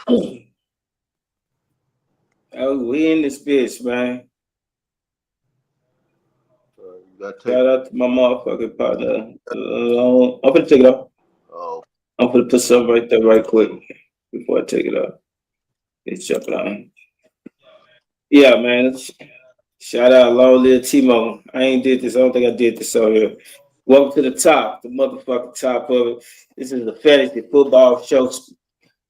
Oh, we in this bitch, man. You got to take. Shout out to my motherfucking partner. I'm gonna take it off. Oh, I'm gonna put something right there right quick before I take it off. It's jumping on. Yeah, man. Shout out Long Live Timo. I ain't did this. I don't think I did this on here. Welcome to the top, the motherfucking top of it. This is the fantasy football show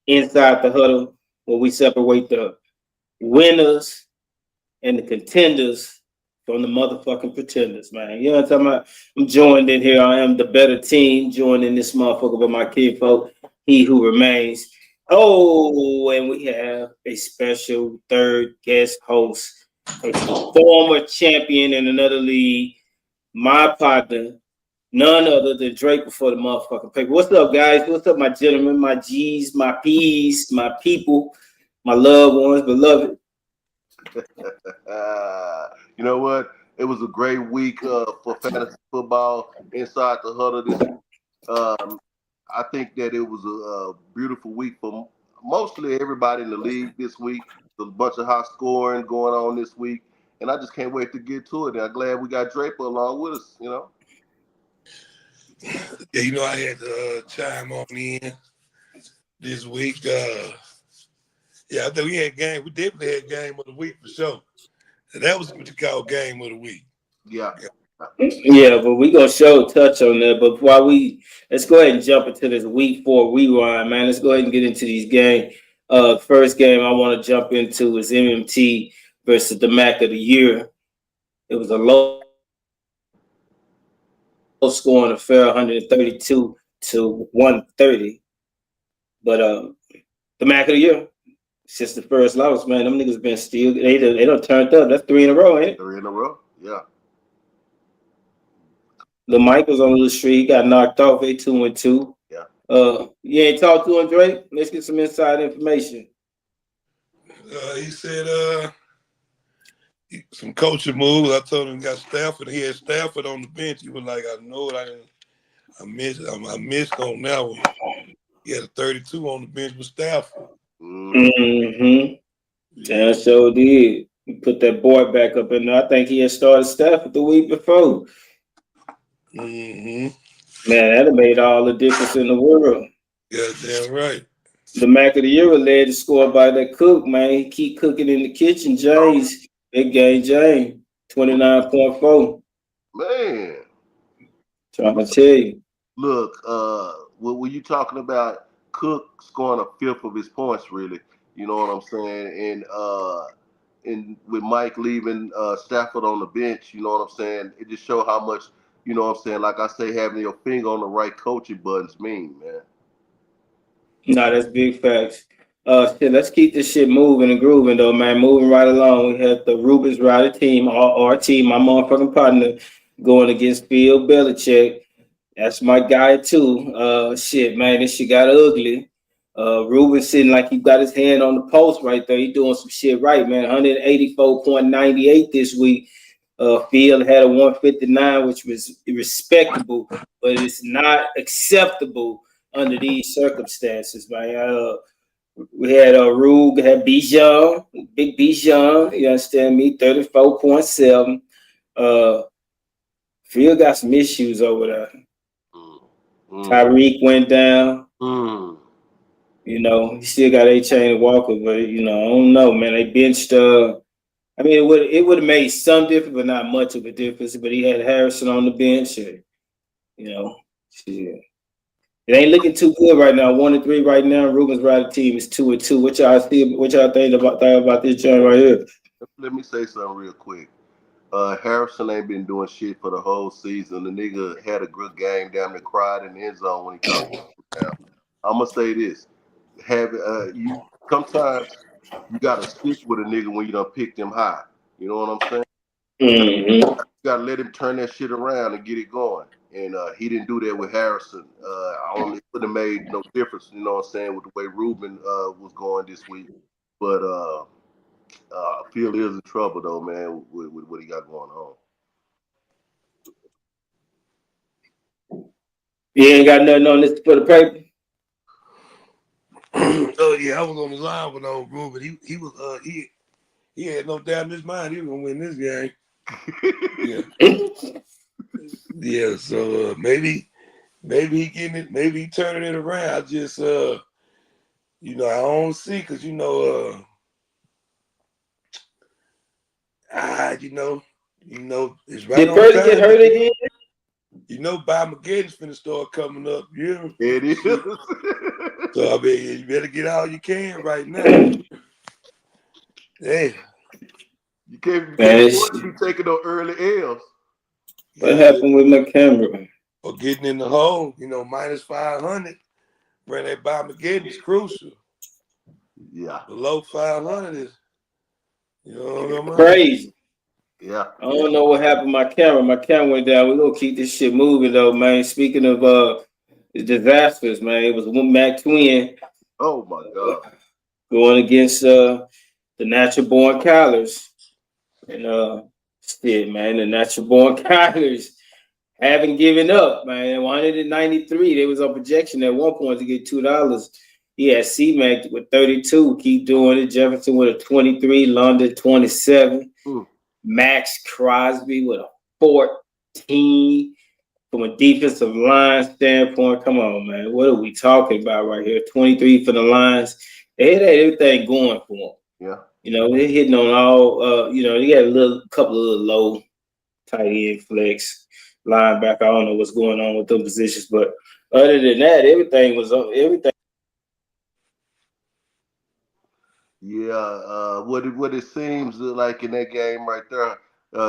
inside the huddle where we separate the winners and the contenders from the motherfucking pretenders, man. You know what I'm talking about? I'm joined in here. I am the better team, joined in this motherfucker by my kid folk, he who remains. Oh, and we have a special third guest host, a former champion in another league, my partner, none other than Drake before the motherfucking paper. What's up, guys? What's up, my gentlemen, my G's, my P's, my people, my loved ones, beloved? you know what? It was a great week for fantasy football inside the huddle this week. Um, I think that it was a beautiful week for mostly everybody in the league this week. There's a bunch of high scoring going on this week, and I just can't wait to get to it. And I'm glad we got Draper along with us. Yeah, I had to chime on in this week. Yeah, I think we had game. We definitely had game of the week for sure. And that was what you call game of the week. Yeah. Yeah, but we gonna show touch on that. But while let's go ahead and jump into this week 4 rewind, man. Let's go ahead and get into these games. First game I want to jump into is MMT versus the Mac of the Year. It was a low scoring affair, 132 to 130. But the Mac of the Year, since the first loss, man, them niggas been still they don't turned up. That's 3 in a row, ain't it? 3 in a row. Yeah. The Mike was on the street. He got knocked off. They 2-2. Yeah. You ain't talked to him, Drake? Let's get some inside information. He said some coaching moves. I told him he got Stafford. He had Stafford on the bench. He was like, I know it. I missed on that one. He had a 32 on the bench with Stafford. Mm-hmm. Damn sure did. He put that boy back up in there. I think he had started Stafford the week before. Mm-hmm. Man, that have made all the difference in the world. Yeah, damn right. The Mac of the Year led to score by that cook, man. He keep cooking in the kitchen. James, big game James, 29.4. Man. Trying to tell you. Look, what were you talking about? Cook scoring a fifth of his points, really. You know what I'm saying? And with Mike leaving Stafford on the bench, you know what I'm saying? It just show how much, you know what I'm saying? Like I say, having your finger on the right coaching buttons mean, man. No, that's big facts. Let's keep this shit moving and grooving though, man. Moving right along. We had the Rubens Rider team, our team, my motherfucking partner, going against Bill Belichick. That's my guy too. Man, this shit got ugly. Ruben sitting like he got his hand on the post right there. He doing some shit right, man. 184.98 this week. Field had a 159, which was respectable, but it's not acceptable under these circumstances, man. We had Rube, had Bijan, big Bijan, you understand me, 34.7. Field got some issues over there. Tyreek went down. He still got A-Chain and Walker, but I don't know, man. They benched it would have made some difference, but not much of a difference. But he had Harrison on the bench, and, shit. It ain't looking too good right now. 1-3 right now. Ruben's Rider team is 2-2. What y'all think about this joint right here? Let me say something real quick. Harrison ain't been doing shit for the whole season. The nigga had a good game, damn near cried in the end zone when he caught down. I'm gonna say this: you sometimes you gotta stick with a nigga when you done picked him high. You know what I'm saying? Mm-hmm. You gotta let him turn that shit around and get it going. And he didn't do that with Harrison. It would have made no difference, you know what I'm saying, with the way Ruben was going this week. But Phil is in trouble though, man, with what he got going on. You ain't got nothing on this for the paper? Oh yeah, I was on the line with old bro, but he was he had no doubt in his mind he was gonna win this game. Yeah. Yeah, so maybe he getting it, maybe he turning it around. I just I don't see because it's right Did on Purdy get time. hurt again? Bob McGinnis finna start coming up. Yeah. It is. So I mean, you better get all you can right now. Yeah. You can't Man, afford to be taking no early L's. what happened with my camera? Or getting in the hole, minus 500. Bring that Bob McGinnis crucial. Yeah. Below 500 is, what I mean? Crazy. Yeah. I don't know what happened to my camera. My camera went down. We're gonna keep this shit moving though, man. Speaking of disasters, man, it was one Mac Twin Oh my God. going against the natural born Kyler's. And shit, man, the natural born Kyler's haven't given up, man. 193. They was on projection at one point to get $2. He had C-Mac with 32. Keep doing it. Jefferson with a 23. London 27. Max Crosby with a 14. From a defensive line standpoint, come on, man. What are we talking about right here? 23 for the lines. They had everything going for them. Yeah. They're hitting on all, they got a couple of little low tight end flex, linebacker. I don't know what's going on with those positions, but other than that, everything was everything. Yeah. What it seems like in that game right there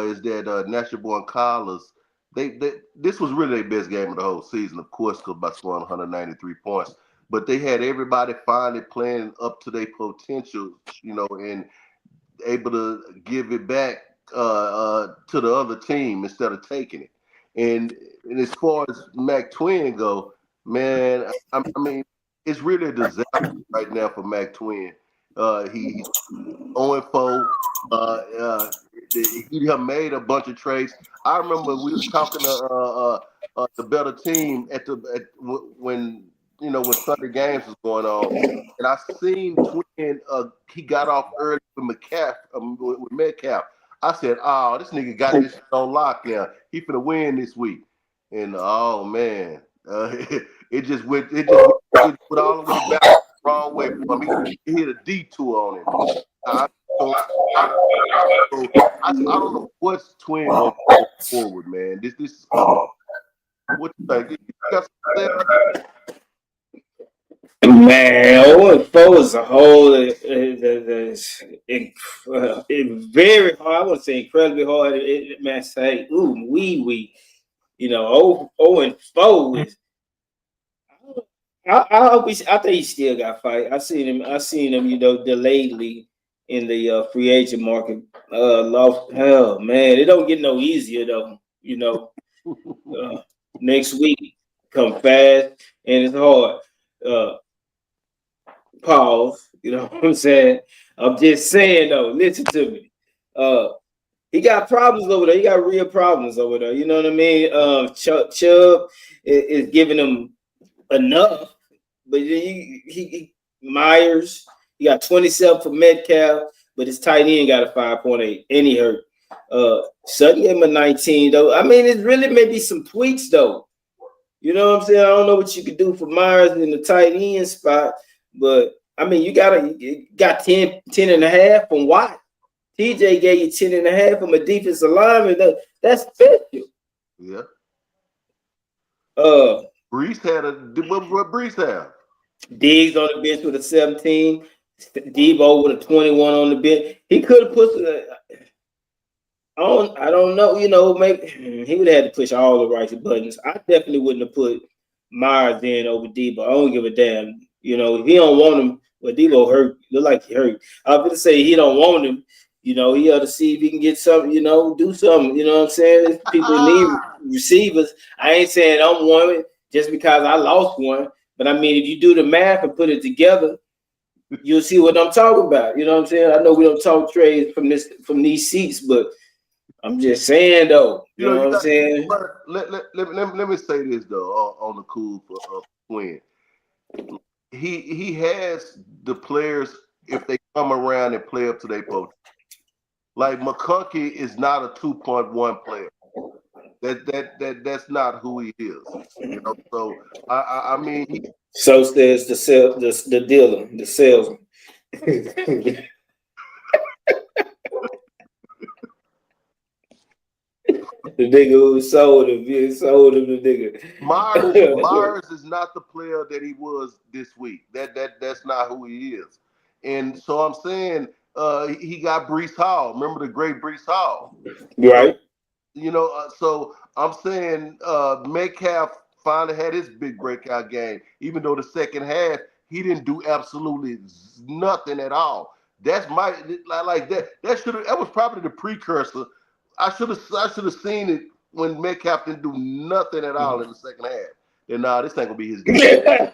is that National Born Collars, this was really their best game of the whole season, of course, because by scoring 193 points. But they had everybody finally playing up to their potential, and able to give it back to the other team instead of taking it. And as far as Mac Twin go, man, I mean, it's really a disaster right now for Mac Twin. He's 0-4. He have made a bunch of trades. I remember we was talking to the better team when Sunday games was going on, and I seen Twin. He got off early with Metcalf. I said, "Oh, this nigga got this shit on lock now. He finna win this week." And oh man, it just went all the way back the wrong way for him. He hit a detour on him. I don't know what's Twin gonna go forward, man. This is what you think? You got Man, 0-4 as a whole is very hard. I wouldn't say incredibly hard. Man, say, ooh, wee. 0-4 is. I think he still got fight. I seen him, delayedly in the free agent market. Lost hell, man. It don't get no easier though. Next week come fast and it's hard. Pause. You know what I'm saying? I'm just saying though. Listen to me. He got problems over there. He got real problems over there. You know what I mean? Chubb is giving him enough. But he Myers, he got 27 for Metcalf, but his tight end got a 5.8, and he hurt. Sutton gave him a 19 though. I mean, it really may be some tweaks though. You know what I'm saying? I don't know what you could do for Myers in the tight end spot, but I mean, you got 10 and a half from Watt. TJ gave you 10 and a half from a defensive lineman. That's special. Yeah. Brees had what Brees have? Diggs on the bench with a 17. Debo with a 21 on the bench. He could have put. I don't know. Maybe he would have had to push all the right buttons. I definitely wouldn't have put Myers in over Debo. I don't give a damn. If he don't want him, well, Debo hurt. Look like he hurt. I was gonna say he don't want him. He ought to see if he can get something. Do something. You know what I'm saying? People need receivers. I ain't saying I'm one just because I lost one. But I mean, if you do the math and put it together, you'll see what I'm talking about. You know what I'm saying? I know we don't talk trades from these seats, but I'm just saying though. You know what I'm saying? Let me say this though on the cool for Twin. he has the players if they come around and play up to their potential. Like McConkey is not a 2.1 player. That's not who he is. You know. So I mean, So says the dealer, the salesman. The nigga who sold him, the nigga. Myers is not the player that he was this week. That's not who he is. And so I'm saying he got Brees Hall. Remember the great Brees Hall? Right. So I'm saying Metcalf finally had his big breakout game, even though the second half he didn't do absolutely nothing at all. That's my like that. That was probably the precursor. I should have seen it when Metcalf didn't do nothing at all in the second half. Then this ain't gonna be his game.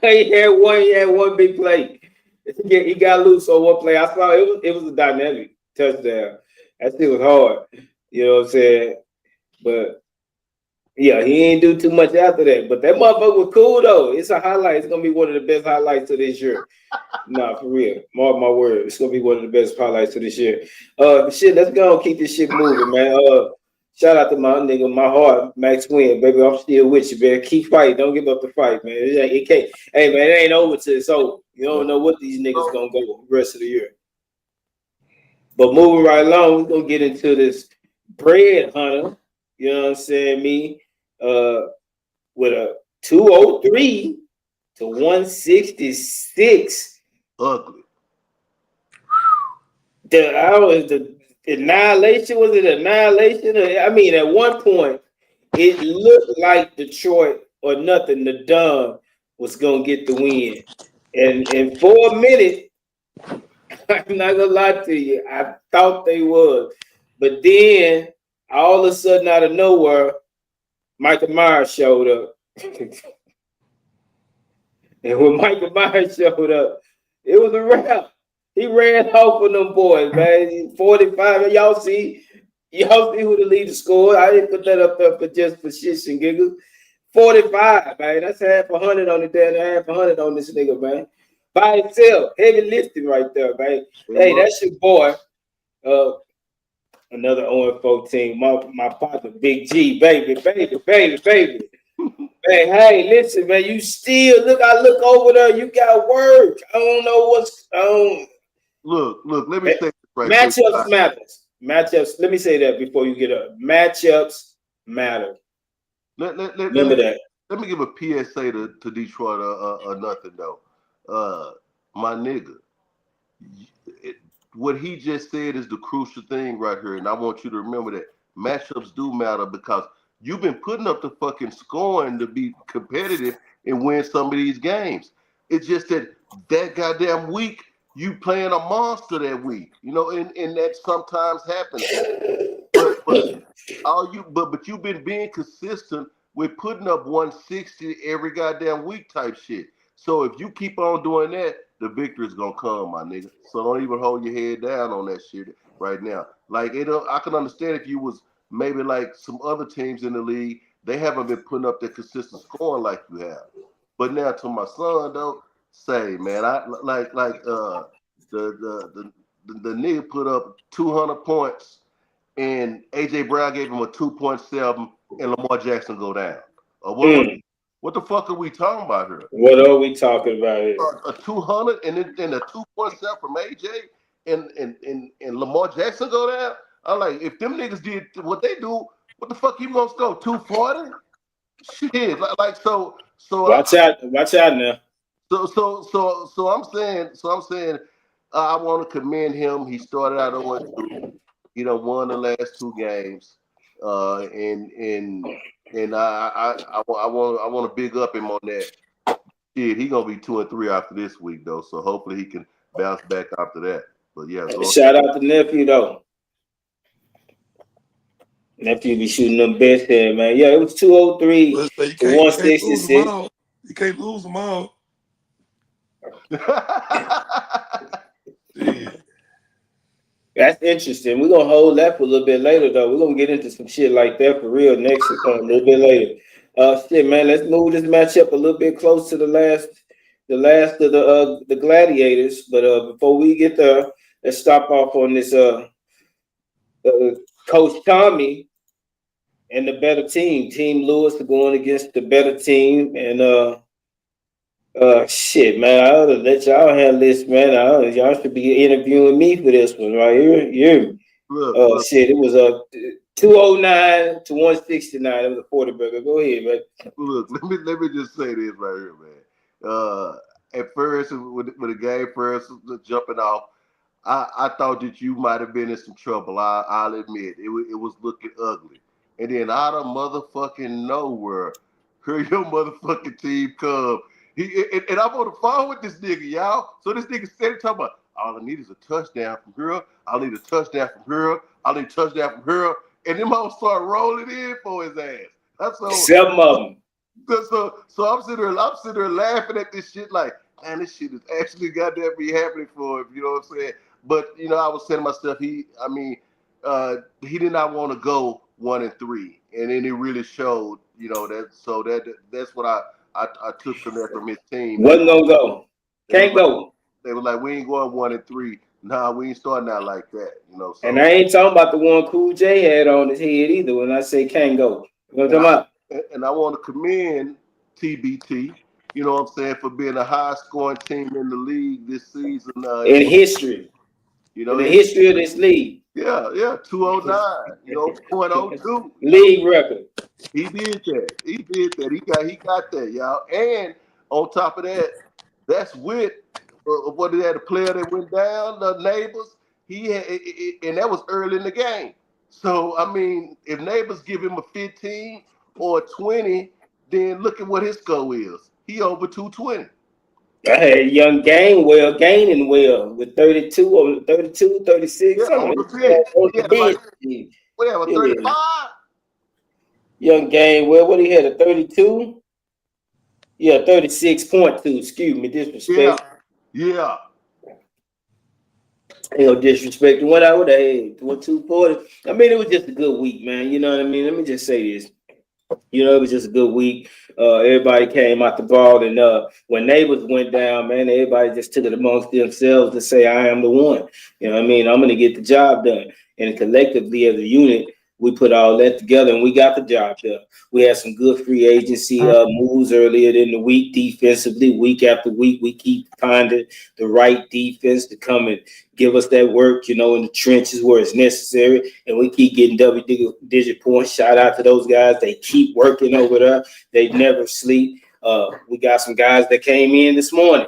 He had one big play. He got loose on one play. I saw it was a dynamic touchdown. That shit was hard. You know what I'm saying? But yeah, he ain't do too much after that. But that motherfucker was cool though. It's a highlight. It's gonna be one of the best highlights of this year. Nah, for real. Mark my word. It's gonna be one of the best highlights of this year. Shit, let's go and keep this shit moving, man. Shout out to my nigga, my heart, Max Win, baby. I'm still with you, man. Keep fighting. Don't give up the fight, man. It can't. Hey, man, it ain't over till it's over. You don't know what these niggas gonna go the rest of the year. But moving right along, we're gonna get into this bread hunter. You know what I'm saying? Me, with a 203 to 166. Ugly. The annihilation, was it annihilation? I mean, at one point, it looked like Detroit or nothing. The Don was gonna get the win, and for a minute, I'm not gonna lie to you, I thought they was, but then all of a sudden, out of nowhere, Michael Myers showed up, and when Michael Myers showed up, it was a wrap. He ran off of them boys, man. 45. Y'all see who the leader scored. I didn't put that up there for just for shits and giggles. 45, man. That's half 100 on the damn, half 100 on this nigga, man. By itself. Heavy lifting right there, man. Hey, that's your boy. Another 0-14. My partner, Big G, baby. Man, hey, listen, man. You still look. I look over there. You got work. I don't know what's. Look. Let me say this right. Matchups matters. Matchups. Let me say that before you get up. Matchups matter. Remember that. Let me give a PSA to Detroit or nothing though. My nigga, what he just said is the crucial thing right here, and I want you to remember that matchups do matter because you've been putting up the fucking scoring to be competitive and win some of these games. It's just that goddamn week you playing a monster that week, and that sometimes happens. But you've been being consistent with putting up 160 every goddamn week type shit. So if you keep on doing that, the victory's gonna come, my nigga. So don't even hold your head down on that shit right now. Like I can understand if you was maybe like some other teams in the league, they haven't been putting up the consistent scoring like you have. But now to my son though, say man, I like the nigga put up 200 points and AJ Brown gave him a 2.7 and Lamar Jackson go down. What the fuck are we talking about here? What are we talking about here? A 200 and a 2.7 from AJ and Lamar Jackson go down? I'm like, if them niggas did what they do, what the fuck you gonna go 240? Shit, so. Watch out now. So I'm saying, I want to commend him. He started out 0-2. He done won the last two games, and I want to big up him on that. Shit, he gonna be 2-3 after this week though, so hopefully he can bounce back after that. But yeah, shout out to nephew though. Nephew be shooting them best here, man. Yeah, it was 203 to 166. You can't lose them all. That's interesting. We're gonna hold that for a little bit later, though. We're gonna get into some shit like that for real next a little bit later. Shit, man. Let's move this matchup a little bit close to the last last of the gladiators. But before we get there, let's stop off on this Coach Tommy and the better team. Team Lewis going against the better team. And shit, man, I ought to let y'all handle this, man. Y'all should be interviewing me for this one right here. Look, Shit, it was a 209 to 169. It was a 40 burger. Go ahead, man. look. Let me just say this right here, man. At first, when the game first was jumping off, I thought that you might have been in some trouble. I'll admit it was looking ugly. And then out of motherfucking nowhere, here your motherfucking team come. And I'm on the phone with this nigga, y'all. So this nigga steady talking about all I need is a touchdown from here. I need a touchdown from here. I need a touchdown from here. And them all start rolling in for his ass. That's so. Some of them. So I'm sitting there laughing at this shit like, man, this shit is actually goddamn be happening for him. You know what I'm saying? But I was saying to myself, he did not want to go 1-3, and then it really showed. That's what I took from that from his team. Wasn't gonna go. Can't go. They were like, we ain't going 1-3. Nah, we ain't starting out like that. So. And I ain't talking about the one Cool J had on his head either. When I say can't go, you know what I'm talking about? And I want to commend TBT. You know what I'm saying, for being a high scoring team in the league this season. In history. In the history of this league. Yeah, 209, 0.02. League record. He did that. He got that, y'all. And on top of that, that's with what did that the player that went down, the Neighbors. He had, and that was early in the game. So I mean, if Neighbors give him a 15 or a 20, then look at what his score is. He over 220. I had young Gainwell gaining well with 32 or 32, 36. Yeah, on the bench. What have a 35? Young Gainwell, what he had a 32? Yeah, 36.2. Excuse me, disrespect. Yeah. Disrespect. Went out with a 240. I mean, it was just a good week, man. You know what I mean? Let me just say this. It was just a good week. Everybody came out the ball, and when Neighbors went down, man, everybody just took it amongst themselves to say, I am the one. You know what I mean? I'm going to get the job done. And collectively as a unit, we put all that together, and we got the job done. We had some good free agency moves earlier in the week defensively. Week after week, we keep finding the right defense to come and give us that work, in the trenches where it's necessary. And we keep getting double-digit points. Shout out to those guys. They keep working over there. They never sleep. We got some guys that came in this morning.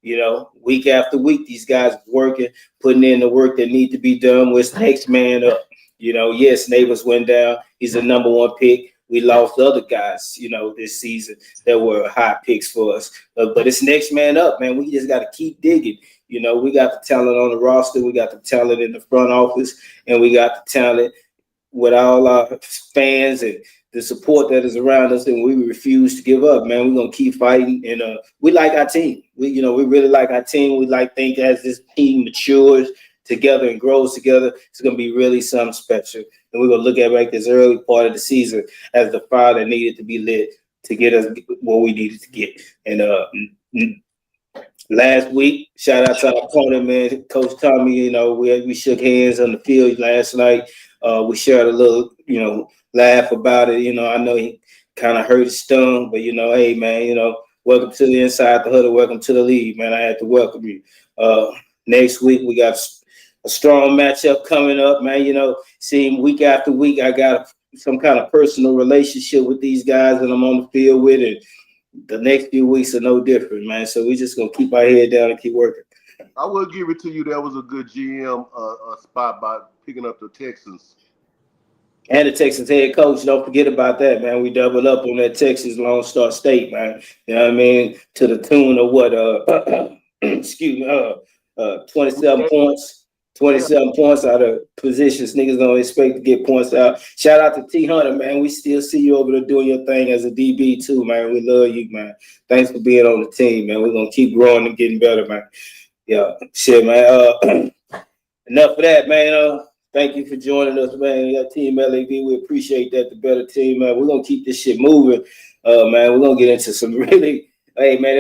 Week after week, these guys working, putting in the work that need to be done with next man up. Yes, Neighbors went down. He's the number one pick. We lost other guys, this season that were high picks for us. But it's next man up, man. We just got to keep digging. We got the talent on the roster. We got the talent in the front office, and we got the talent with all our fans and the support that is around us, and we refuse to give up, man. We're gonna keep fighting, and we like our team. We really like our team. We think as this team matures together and grows together, it's gonna be really something special. And we're gonna look at this early part of the season as the fire that needed to be lit to get us what we needed to get. And last week, shout out to our opponent, man, Coach Tommy. We shook hands on the field last night. We shared a little, laugh about it. I know he kind of hurt his stung, but hey, man, welcome to the Inside the Huddle. Welcome to the league, man. I had to welcome you. Next week we got a strong matchup coming up, man. Seeing week after week, I got some kind of personal relationship with these guys that I'm on the field with, and the next few weeks are no different, man. So we just gonna keep our head down and keep working. I will give it to you. That was a good GM spot by picking up the Texans. And the Texans head coach, don't forget about that, man. We doubled up on that Texas Lone Star State, man. You know what I mean? To the tune of what? 27 points. 27 points out of positions. Niggas don't expect to get points out. Shout out to T Hunter, man. We still see you over there doing your thing as a DB too, man. We love you, man. Thanks for being on the team, man. We're gonna keep growing and getting better, man. Yeah, shit, man. Enough of that, man. Thank you for joining us, man. Your team LAV, we appreciate that. The better team, man. We're gonna keep this shit moving, man. We're gonna get into some really. Hey, man,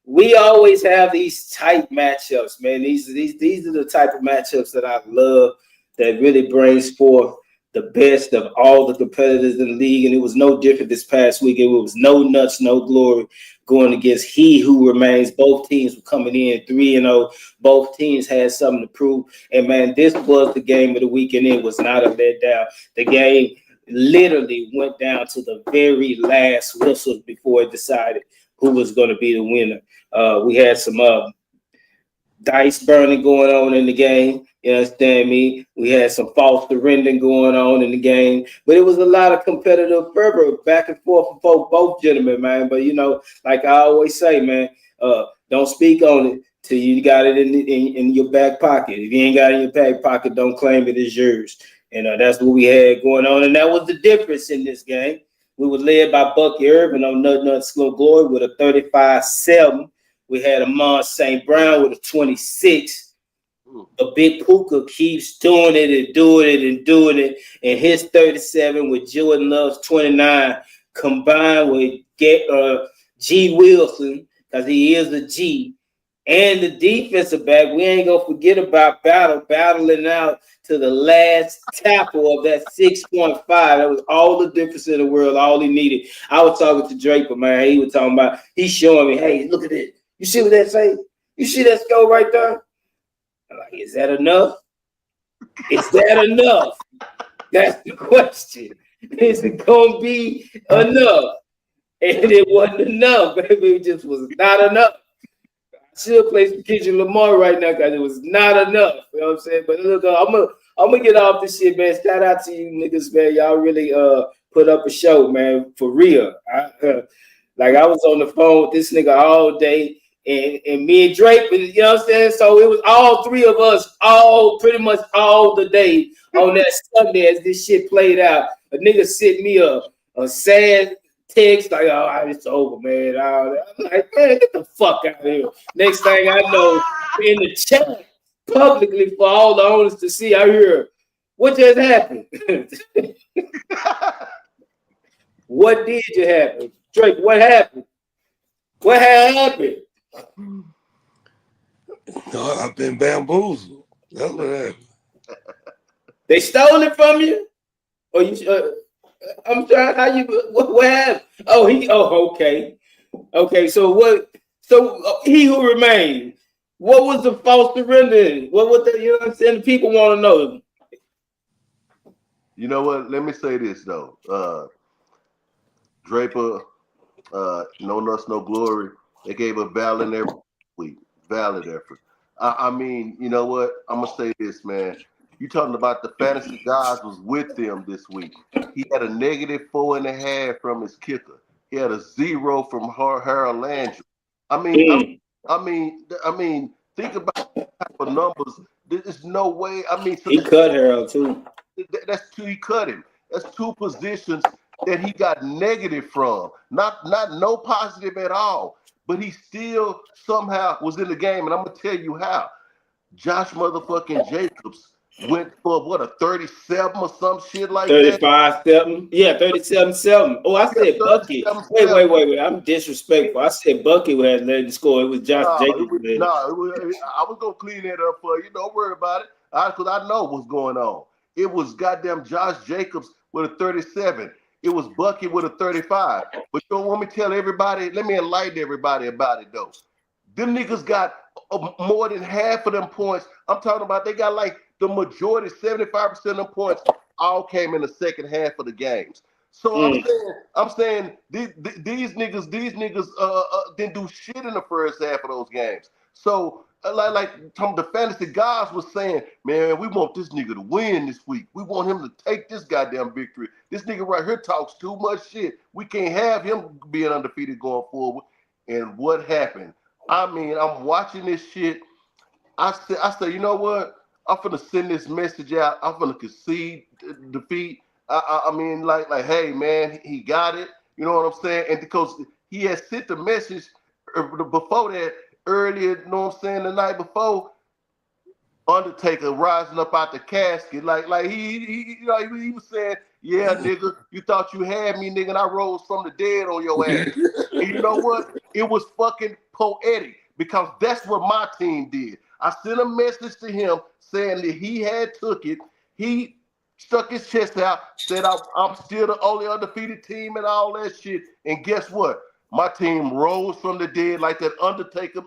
we always have these tight matchups, man. These are the type of matchups that I love. That really brings forth the best of all the competitors in the league, and it was no different this past week. It was no nuts, no glory going against he who remains. Both teams were coming in 3-0. Both teams had something to prove, and man, this was the game of the week, and it was not a letdown. The game literally went down to the very last whistle before it decided who was going to be the winner. We had some dice burning going on in the game. You understand me? We had some false surrendering going on in the game, but it was a lot of competitive fervor back and forth for both gentlemen, man. But like I always say, man, don't speak on it till you got it in your back pocket. If you ain't got it in your back pocket, don't claim it as yours. And that's what we had going on, and that was the difference in this game. We were led by Bucky Irvin on Nuts Slow Glory with a 35-7. We had Amon St. Brown with a 26. The big Puka keeps doing it and doing it and doing it. And his 37 with Jordan Love's 29 combined with G. Wilson, because he is a G, and the defensive back. We ain't going to forget about battling out to the last tackle of that 6.5. That was all the difference in the world, all he needed. I was talking to Draper, man. He was talking about, he's showing me, hey, look at it. You see what that say? You see that score right there? I'm like, is that enough? Is that enough? That's the question. Is it going to be enough? And it wasn't enough, baby. It just was not enough. I should play some Kendrick Lamar right now because it was not enough. You know what I'm saying? But look, I'm gonna get off this shit, man. Shout out to you niggas, man. Y'all really put up a show, man, for real. Like I was on the phone with this nigga all day. And me and Drake, you know what I'm saying? So it was all three of us, pretty much all the day on that Sunday as this shit played out. A nigga sent me a sad text like, oh, it's over, man. I'm like, man, get the fuck out of here. Next thing I know, in the chat publicly for all the owners to see, I hear, what just happened? What did you happen? Drake, what happened? What had happened? No, I've been bamboozled. That's what happened. They stole it from you? Or you? I'm trying. How you? What happened? Okay. Okay. So what? So he who remained. What was the false surrender? What was the? You know what I'm saying? The people want to know. You know what? Let me say this though. Draper, no nuts, no glory. They gave a valid effort. I mean, you know what? I'm gonna say this, man. You talking about the fantasy guys was with them this week. He had a -4.5 from his kicker. He had a 0 from Harold Landry. I mean, think about the type of numbers. There's no way. I mean, He cut Harold too. That's two. He cut him. That's two positions that he got negative from. Not no positive at all. But he still somehow was in the game, and I'm gonna tell you how. Josh motherfucking Jacobs went for what, a 37 or some shit like 35-7. Yeah, 37-7. Oh, I said Bucky. Wait. I'm disrespectful. I said Bucky had led the score. It was Josh Jacobs. I was gonna clean that up for you. Don't worry about it. Because I know what's going on. It was goddamn Josh Jacobs with a 37. It was Bucky with a 35. But you don't want me to tell everybody, let me enlighten everybody about it though. Them niggas got more than half of them points. I'm talking about they got like the majority, 75% of them points all came in the second half of the games. So I'm saying these niggas didn't do shit in the first half of those games. So like the fantasy guys was saying, man, we want this nigga to win this week. We want him to take this goddamn victory. This nigga right here talks too much shit. We can't have him being undefeated going forward. And what happened? I mean, I'm watching this shit. I said, you know what? I'm finna send this message out. I'm finna concede defeat. I mean, like, hey, man, he got it. You know what I'm saying? And because he had sent the message before that earlier, you know what I'm saying, the night before, Undertaker rising up out the casket, like he was saying, yeah, nigga, you thought you had me, nigga, and I rose from the dead on your ass. And you know what? It was fucking poetic because that's what my team did. I sent a message to him saying that he had took it. He stuck his chest out, said I'm still the only undefeated team and all that shit. And guess what? My team rose from the dead like that Undertaker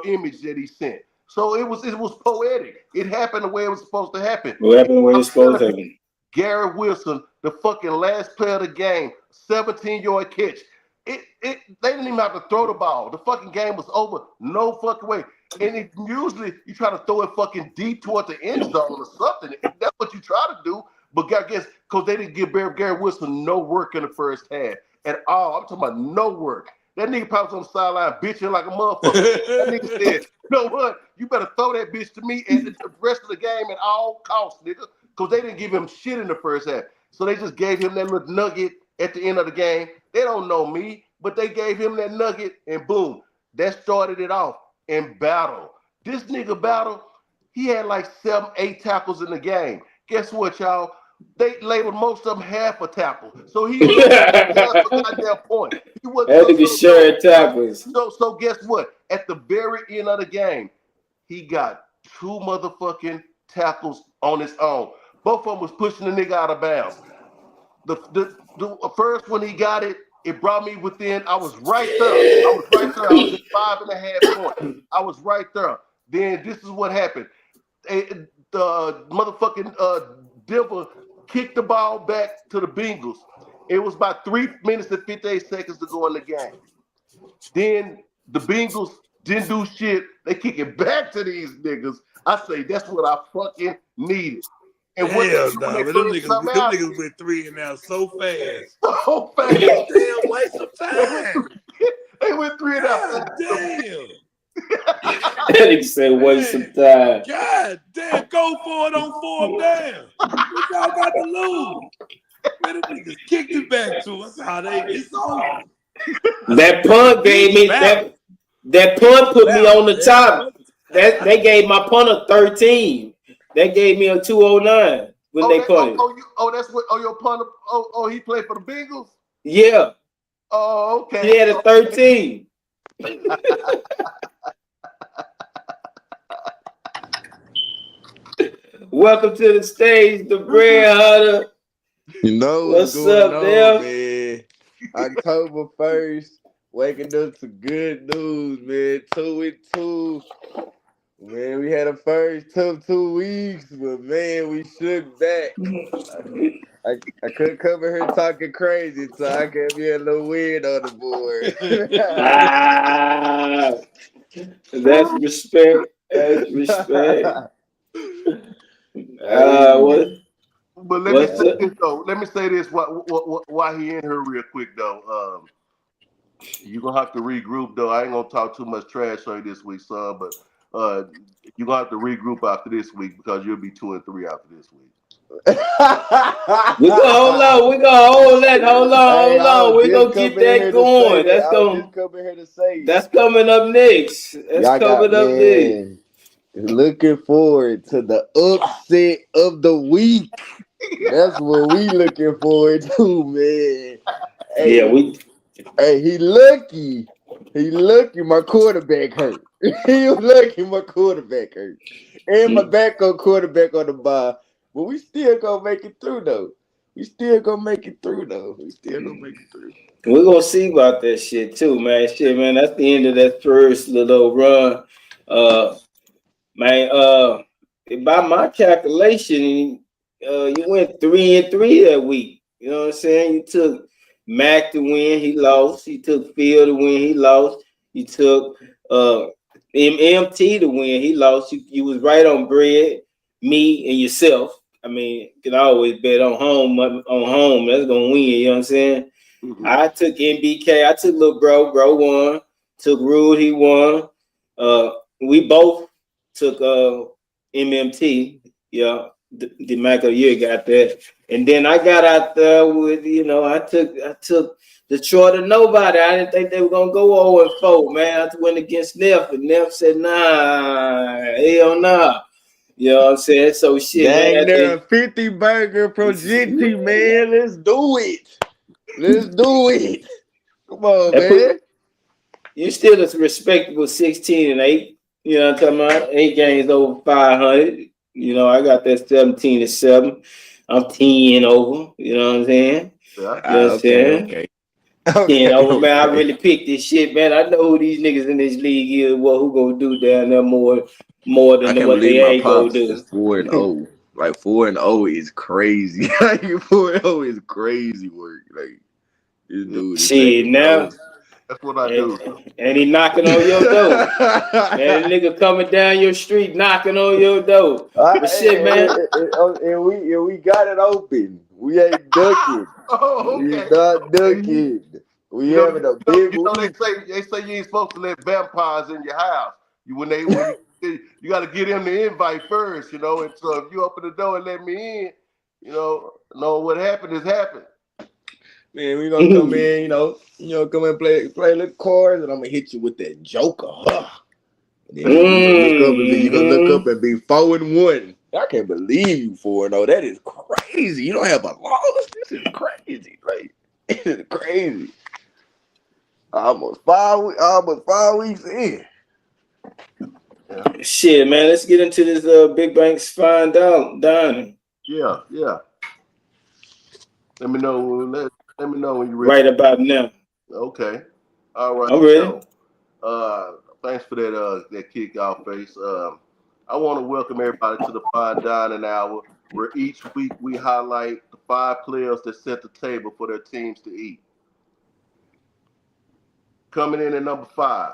image that he sent. So it was poetic. It happened the way it was supposed to happen. What happened the way it's supposed to happen? Garrett Wilson, the fucking last player of the game, 17-yard catch. They didn't even have to throw the ball. The fucking game was over. No fucking way. And usually you try to throw it fucking deep toward the end zone or something. That's what you try to do. But I guess because they didn't give Garrett Wilson no work in the first half at all. I'm talking about no work. That nigga probably was on the sideline bitching like a motherfucker. That nigga said, you know what? You better throw that bitch to me at the rest of the game at all costs, nigga. Because they didn't give him shit in the first half. So they just gave him that little nugget at the end of the game. They don't know me, but they gave him that nugget, and boom, that started it off in battle. This nigga Battle, he had like 7, 8 tackles in the game. Guess what, y'all? They labeled most of them half a tackle. So he was half a goddamn point. He wasn't That nigga shared tackles. So guess what? At the very end of the game, he got 2 motherfucking tackles on his own. Both of them was pushing the nigga out of bounds. The first one he got it, it brought me within. I was right there. I was at 5.5 points. I was right there. Then this is what happened. The motherfucking Denver kicked the ball back to the Bengals. It was about 3 minutes and 58 seconds to go in the game. Then the Bengals didn't do shit. They kick it back to these niggas. I say that's what I fucking needed. And hell no, them niggas went 3 and out so fast. So fast. Damn, waste of time. They went 3 and out. Damn. That nigga said waste some time. God damn, go for it on 4th down. What y'all got to lose? Man, them niggas kicked it back to us. It's over. That punt gave me that punt put me on the top. They gave my punter 13. That gave me a 209 when they punted. That's what. Your punter. He played for the Bengals. Yeah. Oh, okay. He had a 13. Welcome to the stage, the bread hunter. You know what's up, man? October 1st, waking up to good news, man. 2-2. Man, we had a first tough 2 weeks, but man, we shook back. I couldn't come in here talking crazy, so I kept me a little weird on the board. That's respect. That's respect. But let me say this though. Let me say this. Why he in here real quick though. You're gonna have to regroup though. I ain't gonna talk too much trash on you this week, son. But you're gonna have to regroup after this week because you'll be 2 and 3 after this week. We're gonna hold on. We're gonna get that going. That's coming up next. Next. Looking forward to the upset of the week. That's what we looking forward to, man. Hey, he lucky. He lucky my quarterback hurt. He lucky my quarterback hurt. And my backup quarterback on the bye. But we still gonna make it through though. We're gonna see about that shit too, man. Shit, man. That's the end of that first little run. By my calculation, you went 3 and 3 that week. You know what I'm saying? You took Mac to win, he lost. You took Phil to win, he lost. You took MT to win, he lost. You was right on bread, me and yourself. I mean, you can always bet on home. That's gonna win. You know what I'm saying? Mm-hmm. I took MBK. I took little bro. Bro won. Took Rude. He won. We both took MMT. Yeah, the Mac of the year got that. And then I got out there with I took Detroit or nobody. I didn't think they were gonna go 0-4. Man, I went against Neff, and Neff said, "Nah, hell nah." You know what I'm saying? So shit. Dang, they're a 50 burger projecti, man. Let's do it. Come on, man. you still a respectable 16-8. You know what I'm talking about? 8 games over 500. You know, I got that 17-7. I'm 10 over. You know what I'm saying? Yeah. You know what I'm saying? Okay. 10 over, man. I really picked this shit, man. I know who these niggas in this league is. What who gonna do down there more I than can't what believe they my ain't gonna pops do. is 4-0. Like 4-0 is crazy. Like 4-0 is crazy work. Like this dude is Shit, taking now. notes. That's what I do. And he knocking on your door. And the nigga coming down your street knocking on your door. But shit, man. And we got it open. We ain't ducking. Oh, We okay. not ducking. We You know, having a big they week. say you ain't supposed to let vampires in your house. You got to get them the invite first, you know. And so if you open the door and let me in, you know what happened is happened. Man, we gonna come in, come and play little cards, and I'm gonna hit you with that Joker, huh? And then you gonna look up and be 4-1. I can't believe you 4-0. That is crazy. You don't have a loss. This is crazy. Like it is crazy. Almost 5 weeks in. Shit, man. Let's get into this Big Bank's fine dining. Yeah. Let me know. Let me know when you're Right ready. about now. Okay. All right. I'm ready. Thanks for that kickoff, Face. I want to welcome everybody to the Fine Dining Hour, where each week we highlight the 5 players that set the table for their teams to eat. Coming in at number 5,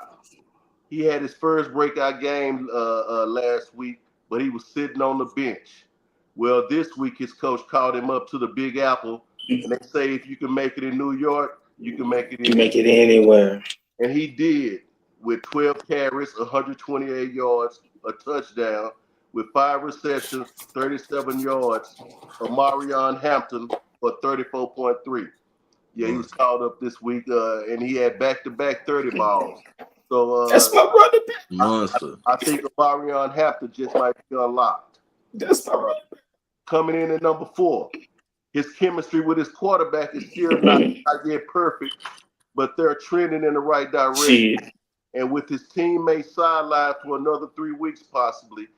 he had his first breakout game last week, but he was sitting on the bench. Well, this week his coach called him up to the Big Apple, and they say if you can make it in New York, you can make it You make it anywhere. And he did with 12 carries, 128 yards, a touchdown, with 5 receptions, 37 yards. Omarion Hampton for 34.3. Yeah, he was called up this week, and he had back-to-back 30 balls. So That's my brother. Monster. I think Omarion Hampton just might be unlocked. That's my brother. Coming in at number 4, his chemistry with his quarterback is still not yet perfect, but they're trending in the right direction. Shit. And with his teammates sidelined for another 3 weeks possibly,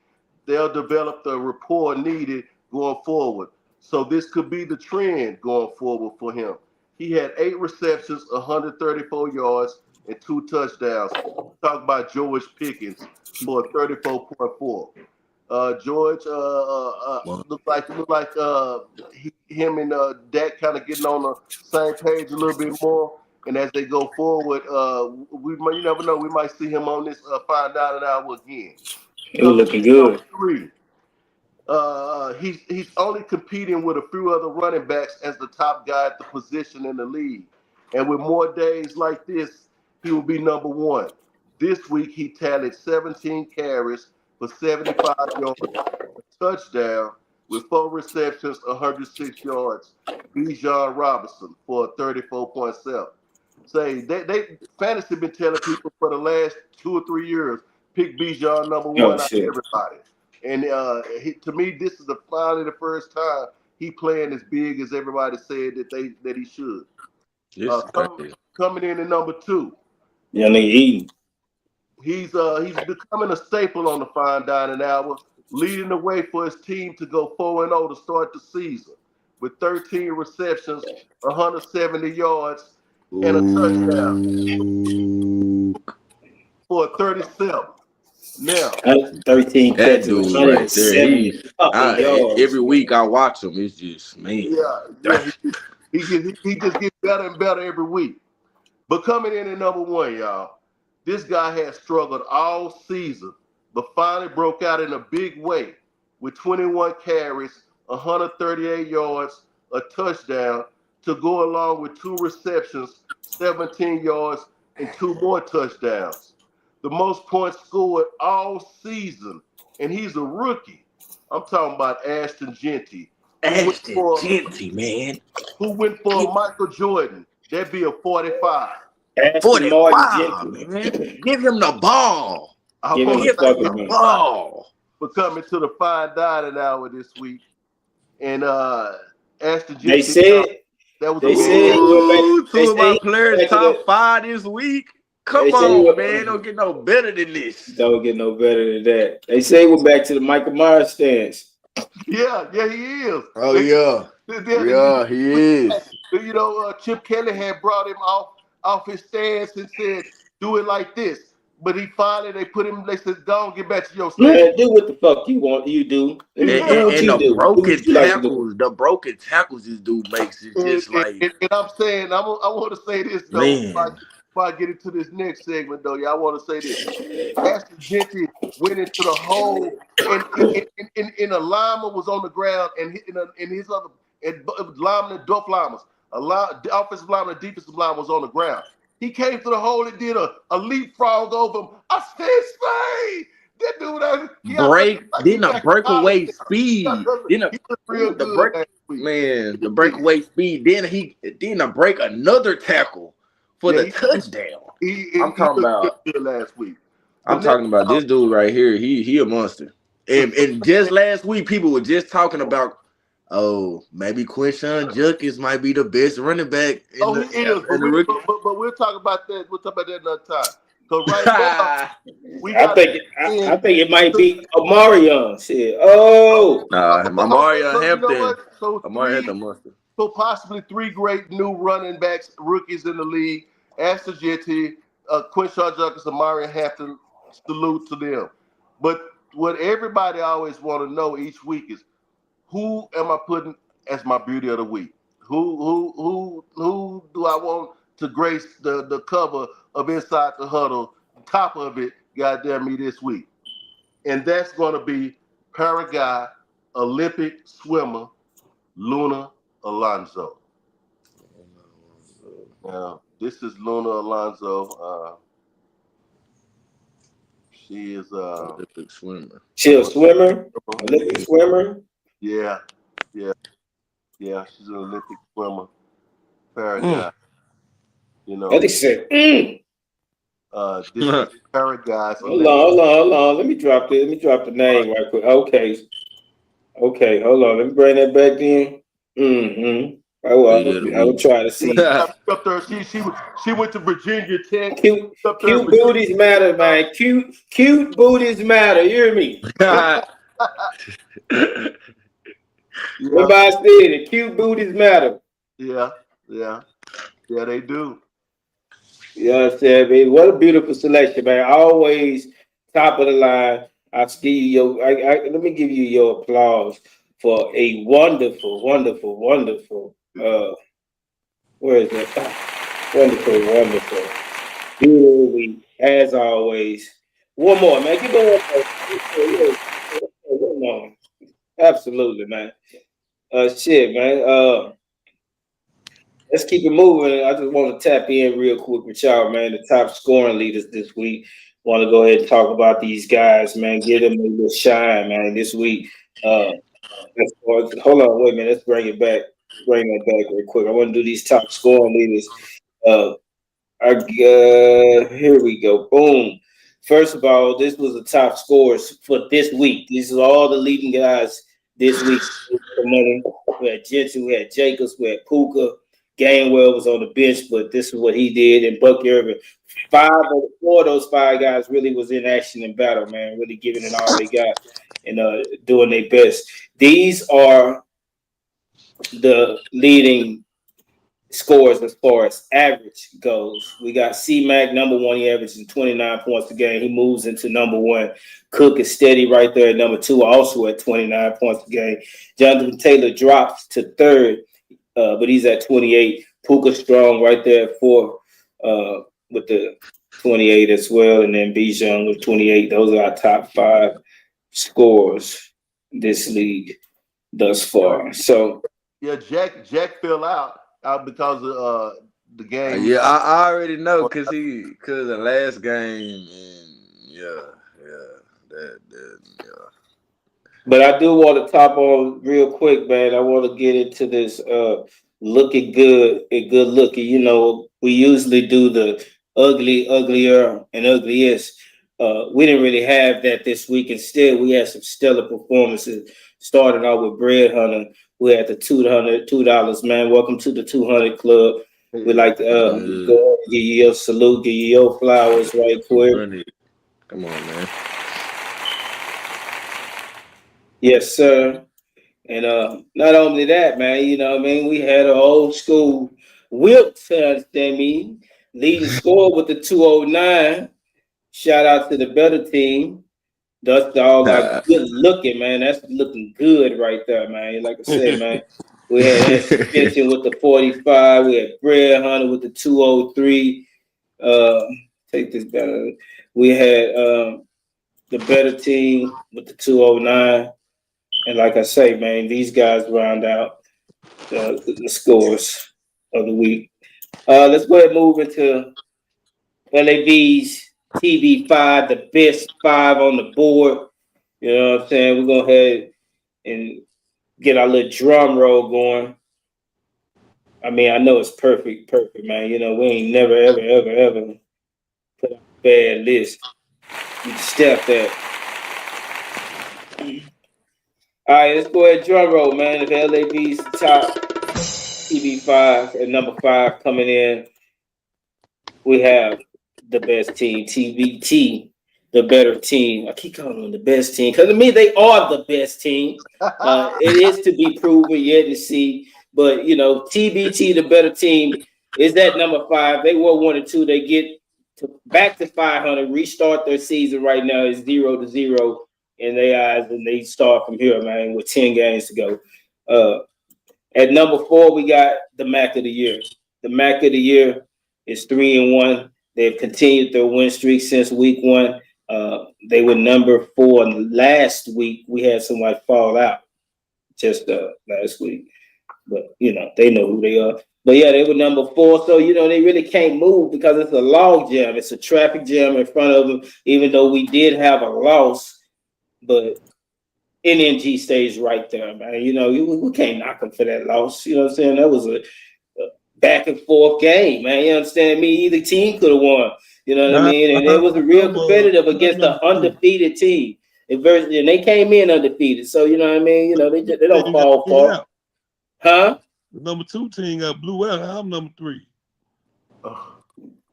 they'll develop the rapport needed going forward. So this could be the trend going forward for him. He had 8 receptions, 134 yards, and 2 touchdowns. Talk about George Pickens for 34.4. George looked like him and Dak kind of getting on the same page a little bit more. And as they go forward, you never know, we might see him on this Fine Dining Hour again. It was looking good. 3, he's only competing with a few other running backs as the top guy at the position in the league. And with more days like this, he will be number 1. This week, he tallied 17 carries for 75 yards, a touchdown with 4 receptions, 106 yards. Bijan Robinson for 34.7. Say they fantasy been telling people for the last 2 or 3 years, pick Bijan number 1 out of everybody. And to me, this is finally the first time he playing as big as everybody said that he should. Coming in at number 2. Young nigga eating. He's becoming a staple on the Fine Dining Hour, leading the way for his team to go 4-0 to start the season with 13 receptions, 170 yards, and a touchdown for 37. Now, 13 catches, That dude right there. 170 yards. Every week I watch him. It's just man. Yeah. He just gets better and better every week. But coming in at number 1, y'all, this guy has struggled all season, but finally broke out in a big way with 21 carries, 138 yards, a touchdown to go along with 2 receptions, 17 yards, and 2 more touchdowns. The most points scored all season, and he's a rookie. I'm talking about Ashton Genty. Man. Who went for Michael Jordan? That'd be a 45. 45, man. Give him the ball. Give him the ball. For coming to the Fine Dining Hour this week. And Ashton Genty. They said two of my players top 5 this week. Come on, man. Don't get no better than this. Don't get no better than that. They say we're back to the Michael Myers stance. Yeah, he is. Oh, yeah, he is. You know, Chip Kelly had brought him off his stance and said, do it like this. But they put him, they said, don't get back to your stance. Man, do what the fuck you want, you do. And the broken tackles this dude makes is just like. And I'm saying, I want to say this, though, before I get into this next segment, though, I want to say this. Pastor Gentry went into the hole, and a lineman was on the ground, and his other lineman and Duff linemen, the offensive lineman and defensive lineman was on the ground. He came to the hole and did a leapfrog over him. I said, Spade! That dude, breakaway speed. The breakaway speed. Then a break another tackle for the touchdown. I'm talking about last week. I'm talking about this dude right here. He a monster. And just last week, people were just talking about, maybe Quinshawn Judkins might be the best running back. He is. But we'll talk about that. We'll talk about that another time. So right now, I think it might be Omarion. Shit. Omarion Hampton. Omarion Hampton monster. So possibly 3 great new running backs, rookies in the league. Astor Jetty, Quinshawn Judkins, Omarion Hampton. Salute to them. But what everybody always want to know each week is, who am I putting as my beauty of the week? Who do I want to grace the cover of Inside the Huddle, top of it, goddamn me, this week? And that's going to be Paraguay Olympic swimmer Luna Alonso. Now, this is Luna Alonso. She is Olympic swimmer. She a swimmer? Olympic swimmer? Yeah. She's an Olympic swimmer. Paraguay. You know. What they say? This is Paraguay. Hold on. Let me drop the name right quick. Okay. Hold on. Let me bring that back in. Mm-hmm. I will try to see. She went to Virginia Tech. Cute booties matter, man. Cute booties matter. You hear me? Remember I said it. Cute booties matter. Yeah, they do. You know what I'm saying, baby? What a beautiful selection, man. Always top of the line. Let me give you your applause for a wonderful. Where is that? Wonderful. Beautiful, as always. One more, man. Give me one more. Absolutely, man. Shit, man. Let's keep it moving. I just want to tap in real quick with y'all, man. The top scoring leaders this week. Want to go ahead and talk about these guys, man. Give them a little shine, man, this week. Hold on, wait a minute. Let's bring it back. Bring that back real quick. I want to do these top scoring leaders. Here we go. Boom. First of all, this was the top scores for this week. These are all the leading guys this week. We had Jensen, we had Jacobs, we had Puka. Gainwell was on the bench, but this is what he did. And Bucky Irvin, 4 of those 5 guys really was in action in battle, man. Really giving it all they got and doing their best. These are the leading scores as far as average goes. We got C-Mac, number 1. He averages 29 points a game. He moves into number 1. Cook is steady right there at number 2, also at 29 points a game. Jonathan Taylor drops to 3rd. But he's at 28. Puka Strong right there at 4 with the 28 as well. And then Bijan with 28. Those are our top 5 scores this league thus far. So yeah, Jack fell out because of the game. Yeah, I already know because the last game and But I do want to top on real quick, man. I want to get into this looking good and good looking. You know, we usually do the uglier, and ugliest. We didn't really have that this week. Instead, we had some stellar performances. Starting out with Bread Hunter, who had the $200, man. Welcome to the 200 Club. We'd like to go ahead and give you your salute, give you your flowers right quick. Come on, man. Yes, sir. And not only that, man, you know what I mean? We had an old school Wilt, leading score with the 209. Shout out to the better team. That's all our good looking, man. That's looking good right there, man. Like I said, man, we had that suspension with the 45. We had Brad Hunter with the 203. Take this better. We had the better team with the 209. And like I say, man, these guys round out the scores of the week. Let's go ahead and move into LAV's TV5, the best five on the board. You know what I'm saying? We're going to go ahead and get our little drum roll going. I mean, I know it's perfect, man. You know, we ain't never, ever put up a bad list. You step that. All right, let's go ahead, drum roll, man. If LAV's top TV5 at number 5 coming in, we have the best team, TBT, the better team. I keep calling them the best team because to me they are the best team. It is to be proven yet to see, but you know, TBT, the better team, is that number 5. They were 1 and 2. They get back to 500, restart their season right now. It's 0-0 in their eyes, and they start from here, man, with 10 games to go. At number 4, we got the MAC of the year. The MAC of the year is 3-1. They've continued their win streak since week 1. They were number 4 last week. We had somebody fall out just last week, but you know they know who they are. But yeah, they were number 4, so you know they really can't move because it's a log jam. It's a traffic jam in front of them. Even though we did have a loss, but NNG stays right there, man. You know, we can't knock them for that loss. You know what I'm saying? That was a back and forth game, man. You understand me? Either team could have won. You know what I mean? And it was a real competitive against an undefeated team. And they came in undefeated. So, you know what I mean? You know, they don't fall far. Huh? The number 2 team got blew out. I'm number 3.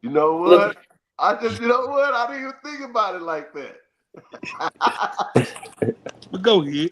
You know what? I didn't even think about it like that. But go ahead.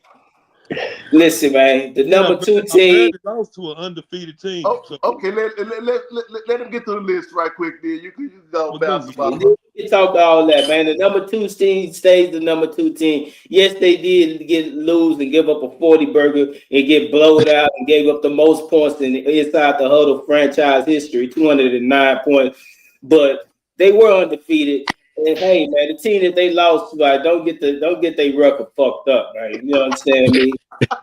Listen, man, the number 2 team lost to an undefeated team. Oh, so. Okay, let him get to the list right quick, then. You can go bounce about. We talk all that, man. The number 2 team stays the number 2 team. Yes, they did lose and give up a 40 burger and get blowed out and gave up the most points inside the Huddle franchise history, 209 points. But they were undefeated. And hey, man, the team that they lost to, don't get their record fucked up, man. You know what I'm saying? Me?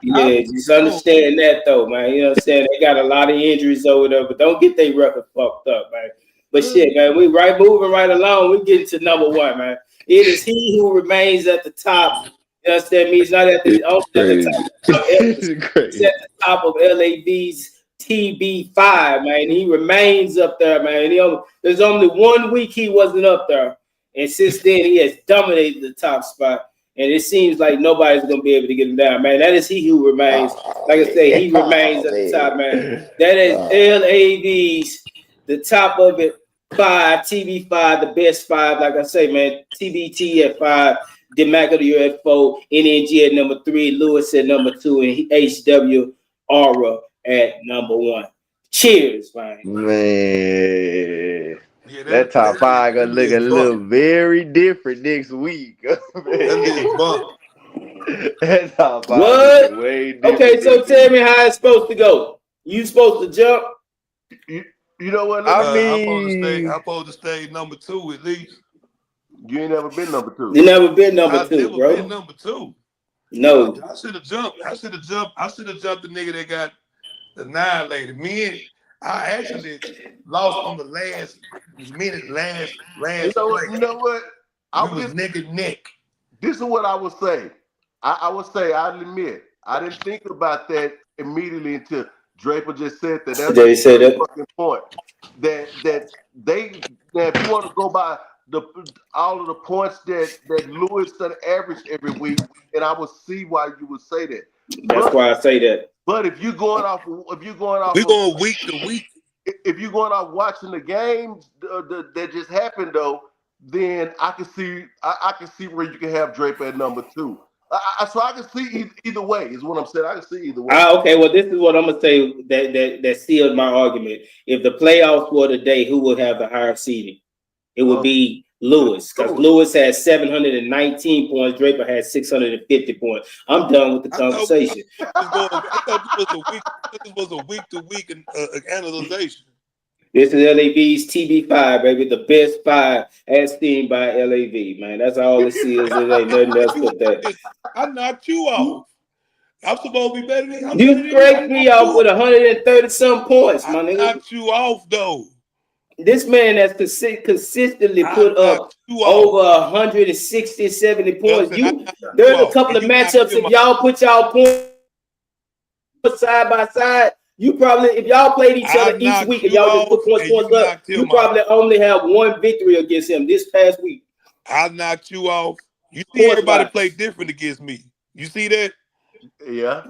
Yeah, just understand that though, man. You know what I'm saying? They got a lot of injuries over there, but don't get their record fucked up, man. But shit, man, we moving right along. We getting to number 1, man. It is he who remains at the top. You understand me? He's not at the top. He's at the top of LAV's TB5, man. He remains up there, man. There's only 1 week he wasn't up there. And since then, he has dominated the top spot. And it seems like nobody's going to be able to get him down, man. That is he who remains. Like I say, he remains at the top, man. That is LAV's, the top of it, 5, TV5, the best 5. Like I say, man, TBT at 5, DeMac of the year at 4, NNG at number 3, Lewis at number 2, and HW Aura at number 1. Cheers, man. Man. Yeah, that top 5 gonna look a little very different next week. That top 5 what? Way different. Okay, so tell me how it's supposed to go. You supposed to jump? You know what? I'm supposed to stay number 2 at least. You ain't never been number 2. You never been number 2, bro. I've never been number 2. No. I should have jumped. I should have jumped the nigga that got annihilated. I actually lost on the last minute, last play. You know what? I was neck and neck. This is what I would say. I'll admit, I didn't think about that immediately until Draper just said that. That's the fucking point. That if you want to go by all of the points that Lewis averaged every week, and I would see why you would say that. That's why I say that. But if you're going off, we're going week to week. if you're going out watching the games that just happened though, then I can see where you can have Draper at number 2. So I can see either way is what I'm saying. I can see either way. Okay, well, this is what I'm gonna say that sealed my argument. If the playoffs were today, who would have the higher seeding? It would be Lewis, because Lewis had 719 points. Draper had 650 points. I'm done with the conversation. I thought this was a week-to-week analysis. This is LAV's TB5, baby, the best 5 as seen by LAV, man. That's all it is. It ain't nothing else but that. I knocked you off. I'm supposed to be better than you. You scraped me off with 130-some points, my nigga. I knocked you off, though. This man has consistently put up over 160, 70 points. There's a couple of matchups. If y'all put y'all points side by side, you probably, if y'all played each other each week and y'all just put points up, you probably only have one victory against him this past week. I knocked you off. You see, everybody play different against me. You see that? Yeah.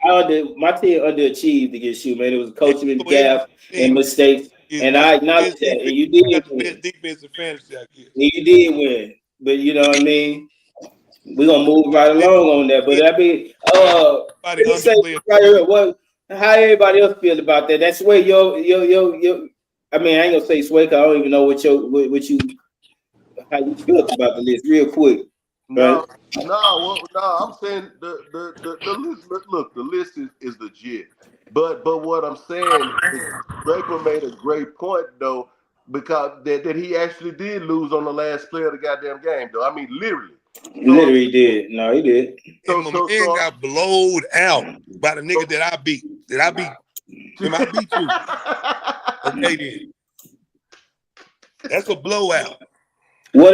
My team underachieved against you, man. It was coaching gaffe and mistakes. And I acknowledge that. And you did win. Defensive fantasy, I guess. You did win. But you know what I mean? We're gonna move right along on that. But I mean, how everybody else feel about that? That's where your I mean, I ain't gonna say sway, 'cause I don't even know how you feel about the list real quick. No, I'm saying the list. Look, the list is legit. But what I'm saying is Draper made a great point though, because that he actually did lose on the last play of the goddamn game though. I mean, literally. Literally did. No, he did. So my man got blowed out by the nigga that I beat. I beat you. Okay, then. That's a blowout. What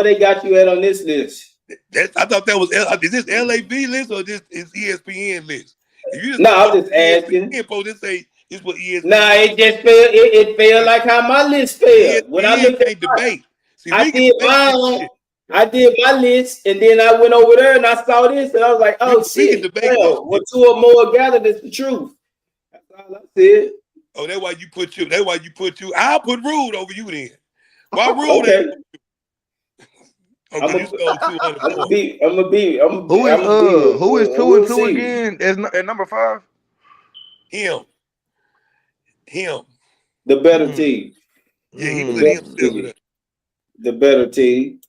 they got you at on this list? I thought that was is this LAV list or this is ESPN list? I'm just asking. This say it's what ESPN. Nah, it just felt it felt like how my list felt. When I looked at debate. See, I did mine. I did my list, and then I went over there and I saw this, and I was like, "Oh shit!" What 2 or more gathered is the truth. That's all I said. Oh, that's why you put you. That's why you put you. I'll put Rude over you then. Why Rude? Okay. I'm gonna be. Who is 2 and 2 again? At number 5. Him. The better team. Yeah, he put himself. The better team.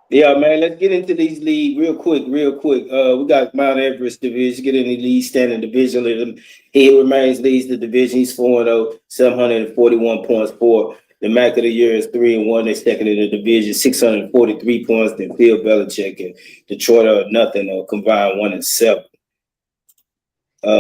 Yeah, man. Let's get into these leagues real quick. We got Mount Everest division. Get in the league standing division. He remains leads the division. He's 4-0, 741 points for. The Mac of the year is 3-1. They're second in the division, 643 points. Then Bill Belichick and Detroit are nothing, or combined 1-7.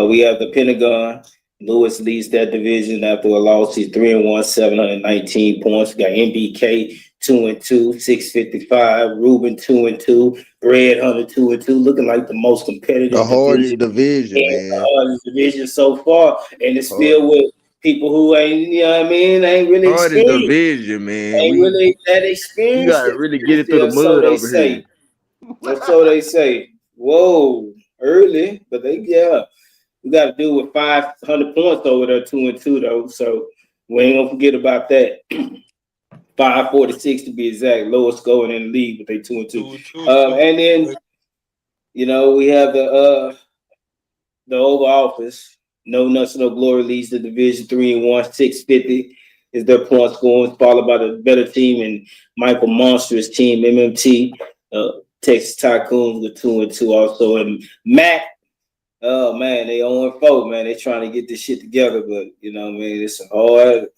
We have the Pentagon. Lewis leads that division after a loss. He's 3-1, 719 points. We got MBK 2-2, 655. Ruben 2-2. Red Hunter 2-2. Looking like the most competitive. The hardest division, man. The hardest division so far, and it's filled with people who ain't, you know what I mean, ain't really experienced. Division, man. Ain't really that experience. You gotta really get it through the mud over here. So they say. Whoa, early, but we got to do with 500 points over there, 2-2 though. So we ain't gonna forget about that. 546 to be exact, lowest scoring in the league, but they 2-2. And then we have the Oval Office. No Nuts, No Glory leads the division 3-1, 650 is their point scoring, followed by the better team and Michael Monster's team, MMT, Texas Tycoons with 2-2 also. And Mac, oh man, they 0-4, man. They trying to get this shit together, but it's a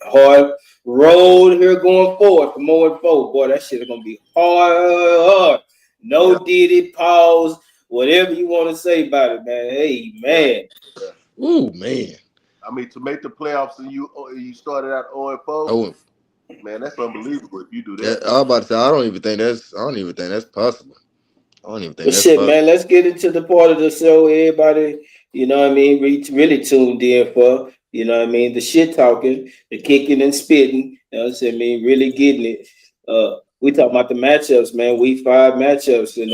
hard road here going forward from 0-4. Boy, that shit is gonna be hard. No Diddy, pause, whatever you want to say about it, man. Hey, man. Ooh, man. I mean, to make the playoffs and you started out 0-4, man, that's unbelievable if you do that. I was about to say, I don't even think that's possible. Man, let's get into the part of the show everybody, really tuned in for, the shit talking, the kicking and spitting, really getting it. We talking about the matchups, man. Week 5 matchups, and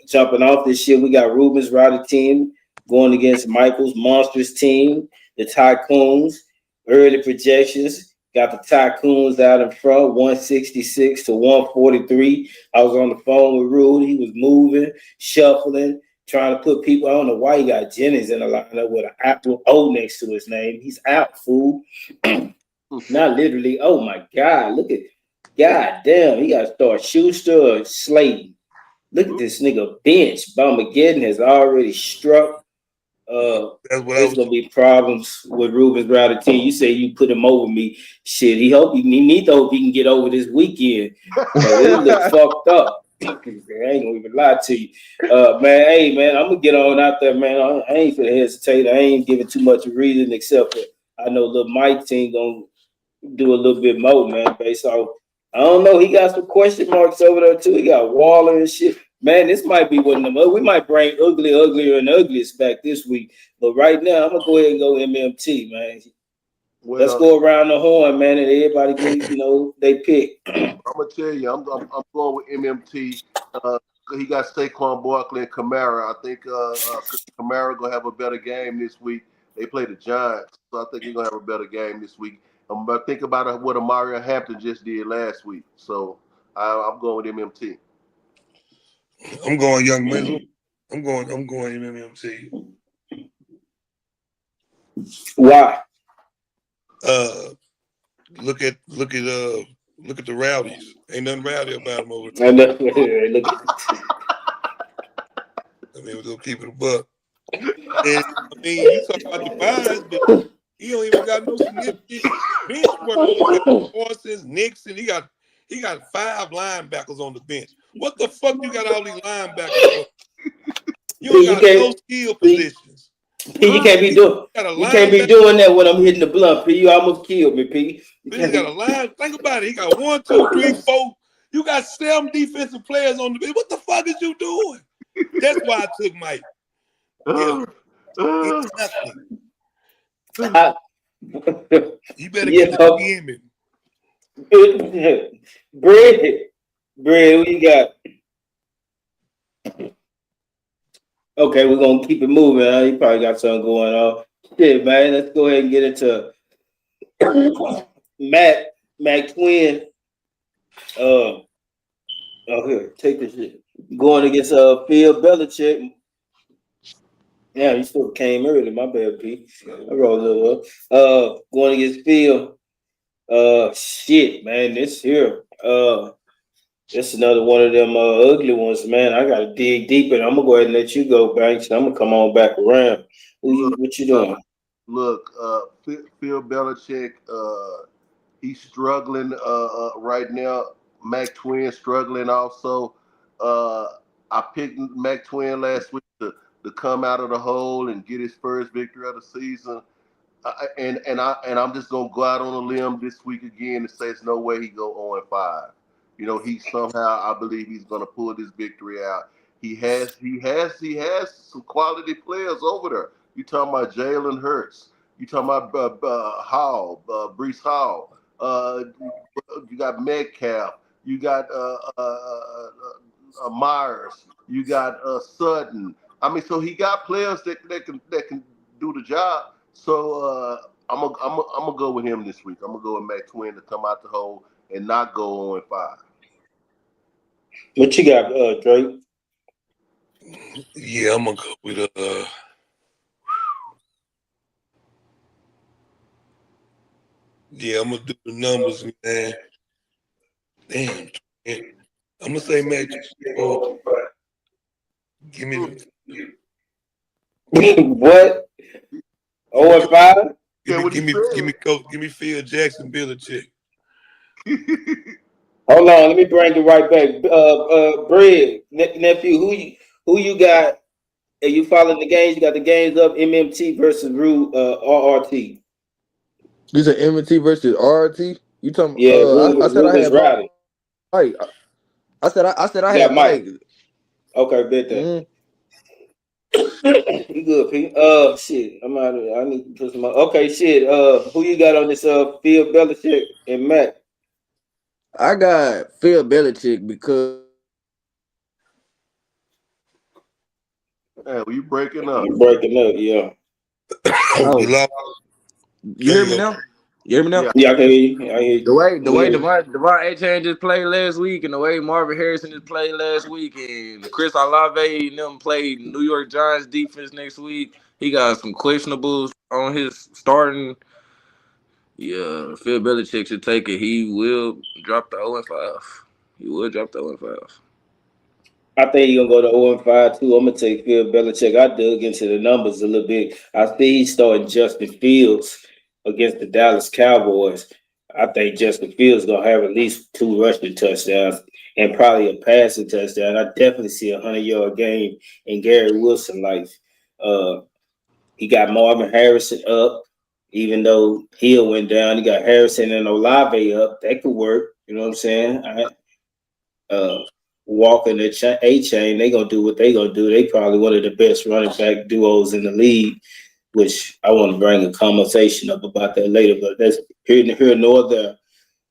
jumping off this shit, we got Ruben's Rowdy team going against Michael's Monsters team, the Tycoons. early projections. Got the Tycoons out in front, 166 to 143. I was on the phone with Rudy. He was moving, shuffling, trying to put people. I don't know why he got Jennings in the lineup with an Apple O next to his name. He's out, fool. Not literally. Oh my God! Look at, God damn, he got to start Schuster or Slayton. Look at this nigga bench. Bamageddon has already struck. That's what I There's was. gonna be problems with Ruben's router team. You say you put him over me. Shit, he need to hope he can get over this weekend. Cause it look fucked up. I ain't gonna even lie to you. Man, hey man, I'm gonna get on out there, man. I ain't finna hesitate. I ain't giving too much reason except for I know little Mike team gonna do a little bit more, man, based off. I don't know. He got some question marks over there too. He got Waller and shit. Man, this might be one of them. We might bring uglier and ugliest back this week. But right now, I'm gonna go ahead and go MMT, man. Well, Let's go around the horn, man, and everybody get they pick. I'm gonna tell you, I'm going with MMT. He got Saquon Barkley and Kamara. I think Kamara gonna have a better game this week. They play the Giants, so I think he's gonna have a better game this week. I'm about to think about what Amari Hampton just did last week. So I'm going with MMT. I'm going Young Mizzle. I'm going MMT. Why? Look at the rowdies. Ain't nothing rowdy about them over there. there. Look at I mean, we're gonna keep it a buck. And I mean, you talk about the buys, but he don't even got no significant bench work. He got Parsons, Nixon. He got 5 linebackers on the bench. What the fuck you got all these linebackers for? You don't got no skill positions. P, you can't be doing that when I'm hitting the blunt. P, you almost killed me, P. He got a line. Think about it. He got 1, 2, 3, 4. You got 7 defensive players on the bench. What the fuck is you doing? That's why I took Mike. Yeah. Nothing. You better get the skin. Bread, what you got? Okay, we're gonna keep it moving. Huh? You probably got something going on. Shit, man. Let's go ahead and get into Mac Twin. Here, take this shit. Going against Phil Belichick. Yeah, you still came early. My bad, P. I rolled a little up. Going against Phil. Shit, man. This here. It's another one of them ugly ones, man. I gotta dig deeper. I'm gonna go ahead and let you go, Banks. I'm gonna come on back around. What you doing? Look, Phil Belichick, he's struggling right now. Mac Twin struggling also. I picked Mac Twin last week to come out of the hole and get his first victory of the season. And I'm just gonna go out on a limb this week again and say there's no way he go 0-5. You know, he somehow I believe he's gonna pull this victory out. He has some quality players over there. You talking about Jalen Hurts? You talking about Hall, Brees Hall? You got Metcalf. You got Myers. You got Sutton. I mean, so he got players that can do the job. So I'm gonna go with him this week. I'm gonna go with Mac Twin to come out the hole and not go 0-5. What you got, Drake? Yeah, I'm gonna go with yeah, I'm gonna do the numbers, man. Damn, I'm gonna say Mac. Give me What? 0-5? Give me Phil Jackson, Belichick. Hold on, let me bring it right back. Bread, nephew, who you got? Are you following the games? You got the games up. MMT versus RRT. You said MT versus RT. You talking? Yeah, I said I Ruben's had Mike. rowdy. I said I You got had Mike. Okay, bet that. You good, P? Shit. I'm out of there. I need to put some. Okay, shit. Who you got on this? Phil Belichick and Mac. I got Phil Belichick because. Hey, well, you breaking up? You breaking up, yeah. Oh, You you hear me now? You hear me now? Yeah, I can hear you. I hear you. The way Yeah. Devon A-Chain just played last week, and the way Marvin Harrison just played last week, and Chris Olave and them played New York Giants defense next week. He got some questionables on his starting. Yeah, Phil Belichick should take it. He will drop the 0-5. He will drop the 0-5. I think he's gonna go to 0-5 too. I'm gonna take Phil Belichick. I dug into the numbers a little bit. I think he's starting Justin Fields against the Dallas Cowboys. I think Justin Fields gonna have at least 2 rushing touchdowns and probably a passing touchdown. I definitely see a 100-yard game in Gary Wilson life. Uh, he got Marvin Harrison up, even though Hill went down. He got Harrison and Olave up. That could work. You know what I'm saying? uh, Walker and A-Chain, they gonna do what they gonna do. They probably one of the best running back duos in the league, which I want to bring a conversation up about that later. But that's here nor there.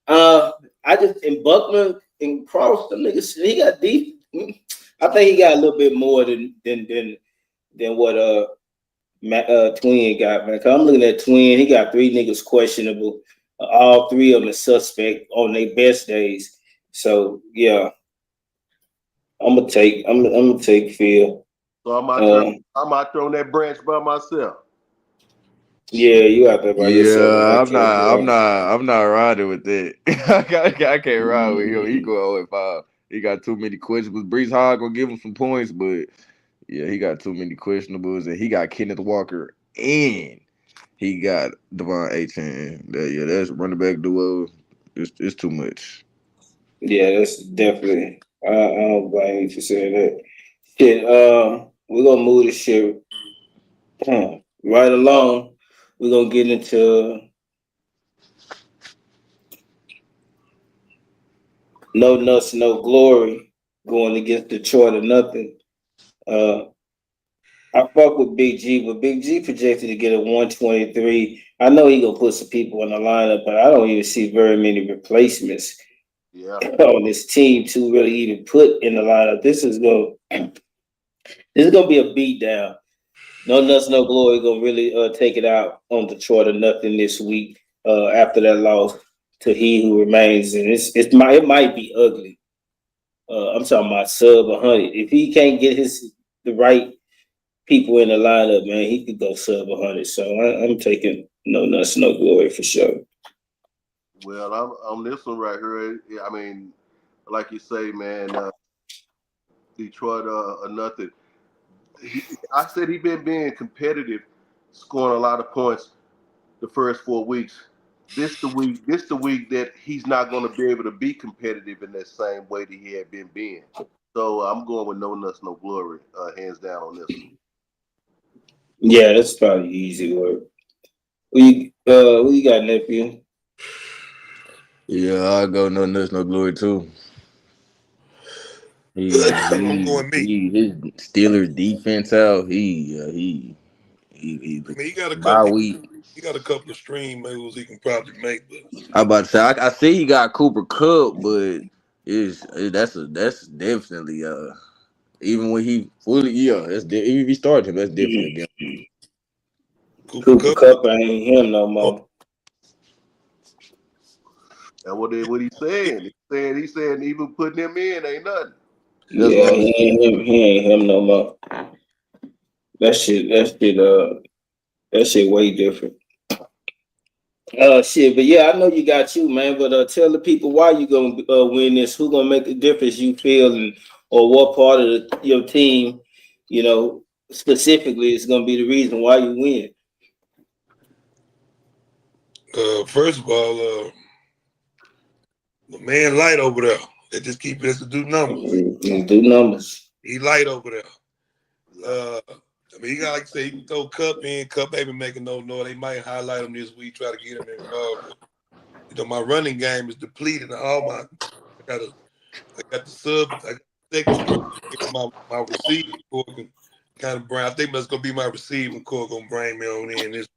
I just in Buckner and Cross, the niggas he got deep. I think he got a little bit more than what Twin got, man. Cause I'm looking at Twin. He got 3 niggas questionable. All 3 of them are suspect on their best days. So yeah, I'm gonna take Phil. So I'm out there on that branch by myself. Yeah, you out there by yourself. Yeah, I'm not riding with that. I can't ride with him. He go 0-5. He got too many questions. Brees Hall gonna give him some points, but yeah, he got too many questionables, and he got Kenneth Walker and he got Devon A-Chain. Yeah, that's running back duo. It's too much. Yeah, that's definitely. I don't blame you for saying that. Shit, we're gonna move this shit right along. We're gonna get into no nuts, no glory going against Detroit or nothing. Uh, I fuck with Big G, but Big G projected to get a 123. I know he gonna put some people in the lineup, but I don't even see very many replacements on this team to really even put in the lineup. This is gonna be a beat down. No nuts, no glory gonna really take it out on Detroit or nothing this week after that loss to he who remains, and it might be ugly. I'm talking about sub 100. If he can't get the right people in the lineup, man, he could go sub 100. So I'm taking no nuts, no glory for sure. Well, I'm this one right here. I mean, like you say, man, Detroit or nothing. I said he been being competitive, scoring a lot of points the first 4 weeks. This the week that he's not going to be able to be competitive in that same way that he had been being. So I'm going with no nuts, no glory, hands down on this one. Yeah, that's probably easy work. Who you got, nephew? Yeah, I'll go no nuts, no glory too. I'm going me. His Steelers defense out. He I mean, he got a bye couple. week. He got a couple of stream moves he can probably make, but I about to say I see he got Cooper Kupp, but that's definitely even when he fully if he started him, that's definitely a game. Cooper Kupp ain't him no more. And what he saying? He saying even putting him in ain't nothing. Yeah, he ain't him no more. That shit way different. Shit, but yeah, I know you got you, man. But tell the people why you gonna win this. Who gonna make a difference? You feel, or what part of your team, specifically is gonna be the reason why you win. first of all, the man light over there. They just keep us to do numbers. Do numbers. He light over there. I mean, he got, like I say, he can throw Cup in. Cup ain't been making no noise. They might highlight him this week, try to get him involved. But, my running game is depleted. I got the sub. I got the second string. My receiving core can kind of bring. I think that's gonna be my receiving core gonna bring me on in this.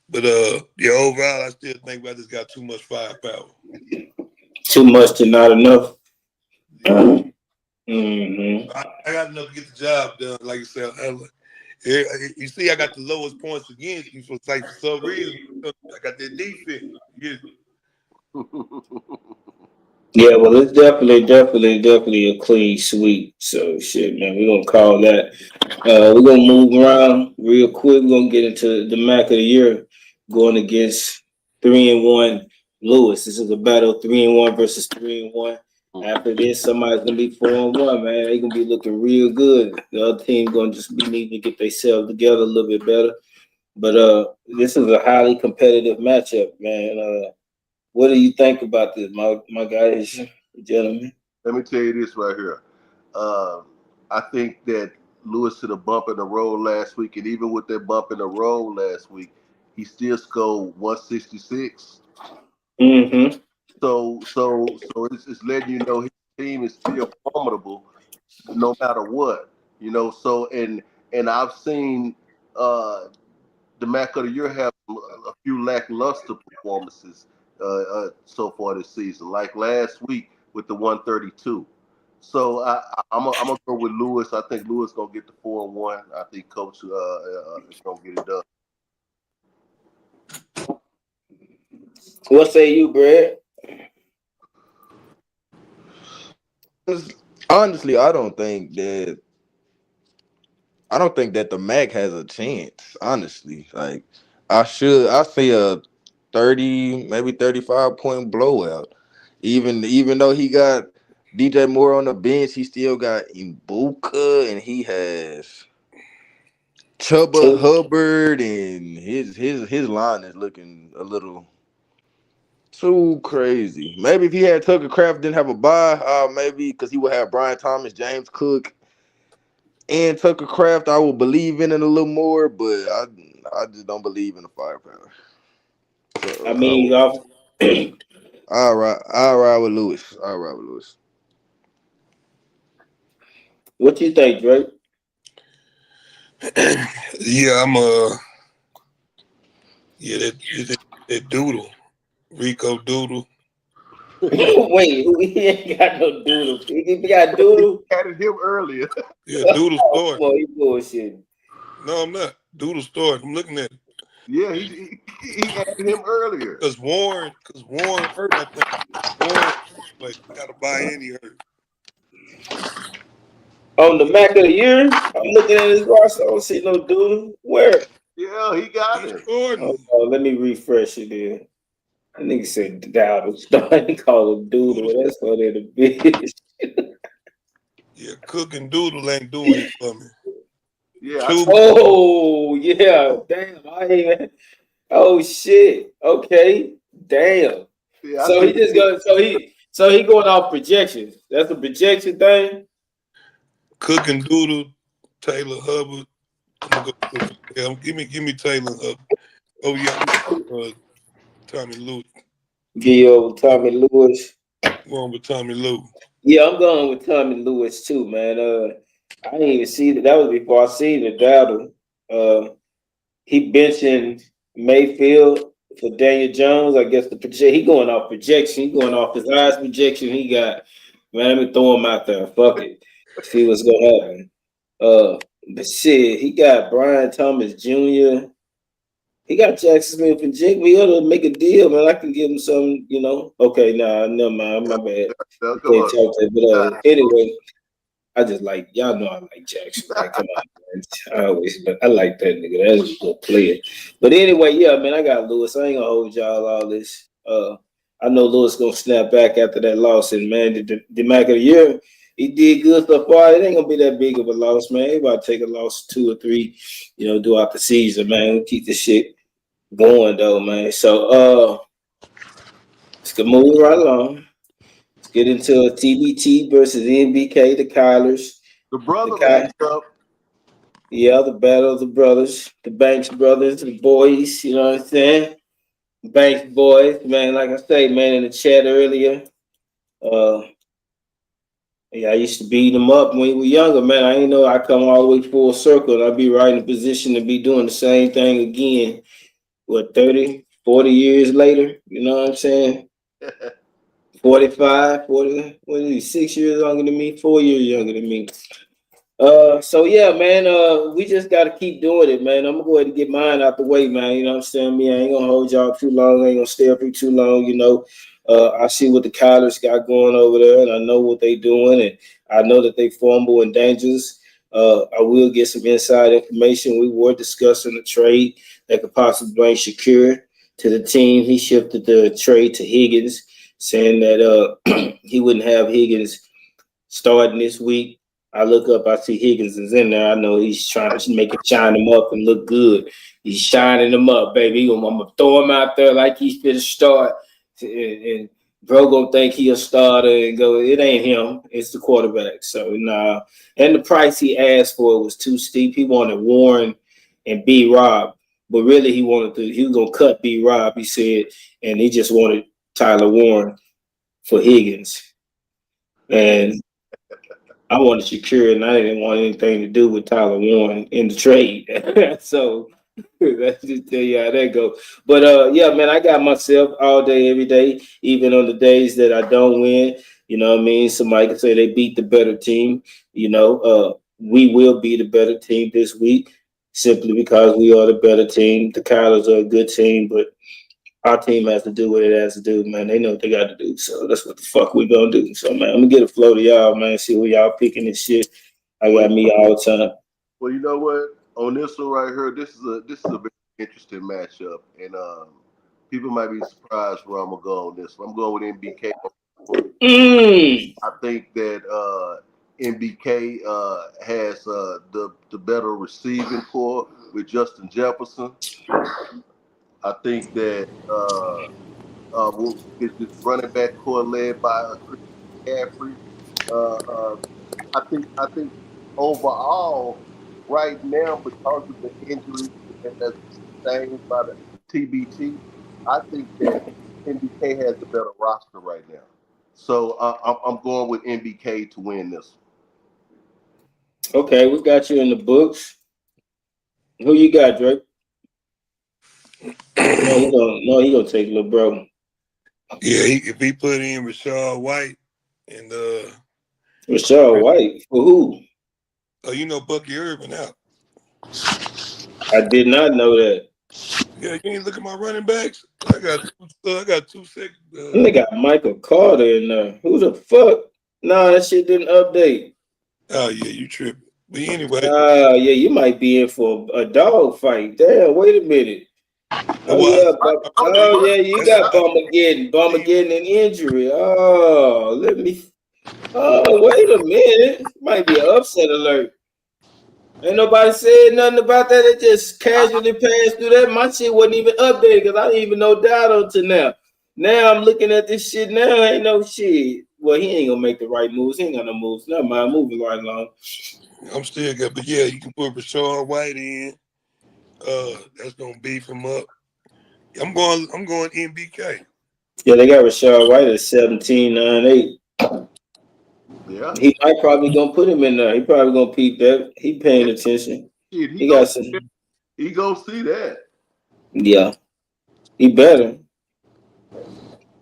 But overall, I still think I just got too much firepower. Too much to not enough. Yeah. Mm-hmm. I got enough to get the job done. Like I said, Yeah, you see, I got the lowest points against you for like for some reason. I got that defense. Yeah. Yeah, well, it's definitely a clean sweep. So shit, man, we're gonna call that. We're gonna move around real quick. We're gonna get into the Mac of the year, going against 3-1 Lewis. This is a battle 3-1 versus 3-1. After this, somebody's gonna be 4-1, man. They're gonna be looking real good. The other team gonna just be needing to get themselves together a little bit better. But this is a highly competitive matchup, man. What do you think about this, my guys, gentlemen? Let me tell you this right here. I think that Lewis hit a bump in the road last week, and even with that bump in the road last week, he still scored 166. Mm-hmm. So it's letting you know his team is still formidable, no matter what. So and I've seen the Mac of the Year have a few lackluster performances so far this season, like last week with the 132. So I'm gonna go with Lewis. I think Lewis gonna get the 4-1. I think Coach is gonna get it done. What say you, Brad? Honestly, I don't think that the Mac has a chance. Honestly, like I say a 30, maybe 35 point blowout. Even though he got DJ Moore on the bench, he still got Ibuka and he has Chuba Hubbard, and his line is looking a little too crazy. Maybe if he had Tucker Craft didn't have a bye, maybe because he would have Brian Thomas, James Cook, and Tucker Craft, I will believe in it a little more, but I just don't believe in the firepower. I So mean, off. I'll ride with Lewis. I'll ride with Lewis. What you think, Drake? Yeah, that Doodle, Rico Doodle. Wait, he ain't got no doodle. He got doodle. Added him earlier. Yeah, Doodle Come story. on, he bullshit. No, I'm not. Doodle story. I'm looking at it. Yeah, he added him earlier. Because Warren hurt, I think. Warren, like, got to buy in, he hurt. On the Mac of the year, I'm looking at his roster. I don't see no doodle. Where? Yeah, he got He's him. Jordan. Oh, let me refresh it here. That nigga said doubters. He call him doodle. That's funny the bitch. Yeah, Cook and Doodle ain't doing it for me. Yeah, Two, Oh yeah, damn. I ain't even. Oh shit. Okay. Damn. yeah, I So he think just goes. So he going off projections. That's a projection thing. Cook and Doodle, Taylor Hubbard. I'm gonna go. Yeah, give me Taylor Hubbard. Oh yeah, Tommy Lewis. Gio, Tommy Lewis. Going with Tommy Lou. Yeah, I'm going with Tommy Lewis too, man. I didn't even see that. That was before I seen the battle. He benching Mayfield for Daniel Jones. I guess he going off projection. He going off his highest projection he got. Man, let me throw him out there. Fuck it. See what's gonna happen. But shit, he got Brian Thomas Jr. He got Jackson Smith and Jake. We ought to make a deal, man. I can give him some, Okay, nah, never mind. My bad. come Can't on. talk to it. But anyway, I just like y'all know I like Jackson. Man, come on, man. I like that nigga. That's a good player. But anyway, yeah, man, I got Lewis. I ain't gonna hold y'all all this. I know Lewis gonna snap back after that loss, and man, the Mac of the year, he did good so far. It ain't gonna be that big of a loss, man. He about to take a loss 2 or 3, throughout the season, man. We'll keep this shit going though, man. So let's go move right along. Let's get into TBT versus NBK, the Kylers. The brother matchup. Yeah, the battle of the brothers, the Banks brothers, the boys, you know what I'm saying? Banks boys, man, like I say, man, in the chat earlier, yeah, I used to beat them up when we were younger, man. I ain't know I come all the way full circle and I'd be right in a position to be doing the same thing again, 30, 40 years later, you know what I'm saying? 45, 40, what is he, 6 years younger than me, 4 years younger than me. So yeah, man, we just gotta keep doing it, man. I'm gonna go ahead and get mine out the way, man. You know what I'm saying? Me, I ain't gonna hold y'all too long, I ain't gonna stay up here too long, you know. I see what the Kyler's got going over there, and I know what they doing, and I know that they formidable and dangerous. I will get some inside information. We were discussing a trade that could possibly bring Shakir to the team. He shifted the trade to Higgins, saying that he wouldn't have Higgins starting this week. I look up, I see Higgins is in there. I know he's trying to make it shine him up and look good. He's shining him up, baby. I'm gonna throw him out there like he's gonna start, and bro gonna think he a starter and go. It ain't him. It's the quarterback. So nah. And the price he asked for was too steep. He wanted Warren and B Rob, but really he wanted to. He was gonna cut B Rob. He said, and he just wanted Tyler Warren for Higgins. And I wanted Shakir, and I didn't want anything to do with Tyler Warren in the trade. So let's just tell you how that go. But yeah, man, I got myself all day, every day, even on the days that I don't win. You know what I mean? Somebody could say they beat the better team. You know, we will be the better team this week simply because we are the better team. The Kyler's are a good team, but our team has to do what it has to do, man. They know what they got to do. So that's what the fuck we gonna do. So man, I'm gonna get a flow to y'all, man. See who y'all picking this shit. I got me all the time. Well, you know what? On this one right here, this is a very interesting matchup, and people might be surprised where I'm gonna go on this one. I'm going with NBK. I think that NBK has the better receiving core with Justin Jefferson. I think that with this running back core led by Chris McCaffrey. Uh, I think overall, right now, because of the injuries that has been sustained by the TBT, I think that NBK has the better roster right now. So I'm going with NBK to win this. Okay, we got you in the books. Who you got, Drake? He gonna take little bro. Yeah, if he put in Rashad White and Rashad White for who? oh, you know Bucky Irvin out. I did not know that. Yeah, you ain't look at my running backs. I got two seconds. And they got Michael Carter in there. Who the fuck? Nah, that shit didn't update. Oh yeah, you tripping. But anyway, Yeah, you might be in for a dog fight. Damn, wait a minute. Oh well, yeah, I'm the oh first. yeah, you that's got Bummer getting an injury. Oh, let me. Oh, wait a minute. Might be an upset alert. Ain't nobody said nothing about that. It just casually passed through that. My shit wasn't even updated because I didn't even know that until now. Now I'm looking at this shit now. Ain't no shit. Well, he ain't gonna make the right moves. He ain't got no moves. Never mind. Moving right along. I'm still good. But yeah, you can put Rashad White in. That's gonna beef him up. I'm going NBK. Yeah, they got Rashad White at 17.98. Yeah. He might probably gonna put him in there. He probably gonna peep that. He paying Yeah. attention. Shit, He got some. he gonna see that. Yeah, he better.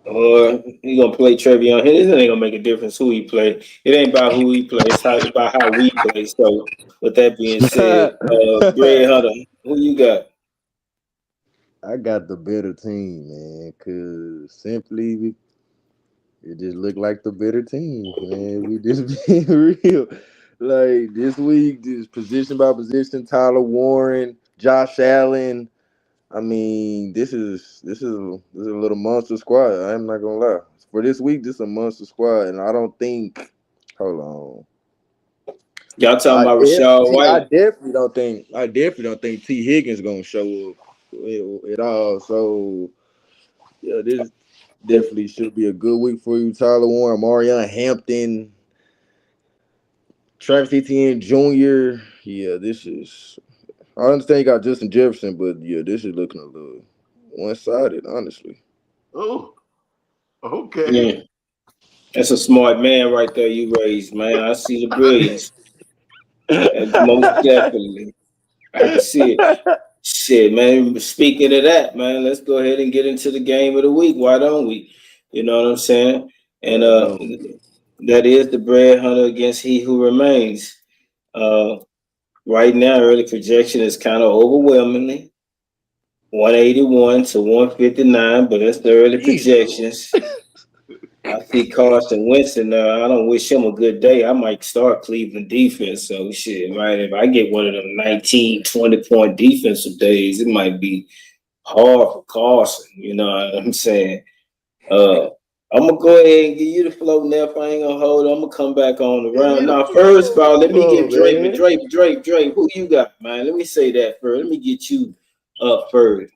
Or he gonna play Trevion. It ain't gonna make a difference who he play. It ain't about who he plays. It's about how we play. So, with that being said, Greg Hunter, who you got? I got the better team, man, because simply it just looked like the better team, man. We just being real. Like this week, this position by position, Tyler Warren, Josh Allen. I mean, this is a little monster squad. I'm not gonna lie. For this week, this is a monster squad, and I don't think. Hold on. Y'all talking I about def- Rashad see. I White? definitely don't think. I definitely don't think T Higgins gonna show up at all. So yeah, this definitely should be a good week for you, Tyler Warren, Marion Hampton, Travis Etienne Jr. Yeah, this is. I understand you got Justin Jefferson, but yeah, this is looking a little one-sided, honestly. Oh, okay. Mm, that's a smart man right there. You raised, man. I see the brilliance. Most definitely, I can see it. Shit, man. Speaking of that, man, let's go ahead and get into the game of the week. Why don't we? You know what I'm saying? And Why don't we? that is the bread hunter against he who remains. Right now, early projection is kind of overwhelmingly 181 to 159, but that's the early projections. I see Carson Wentz, and I don't wish him a good day. I might start Cleveland defense. So, shit, right? If I get one of them 19, 20-point defensive days, it might be hard for Carson. You know what I'm saying? I'm gonna go ahead and give you the flow, Neff. I ain't gonna hold it. I'm gonna come back on the round. Now, first of all, let me get Drake. Drake, who you got, man? Let me say that first. Let me get you up first.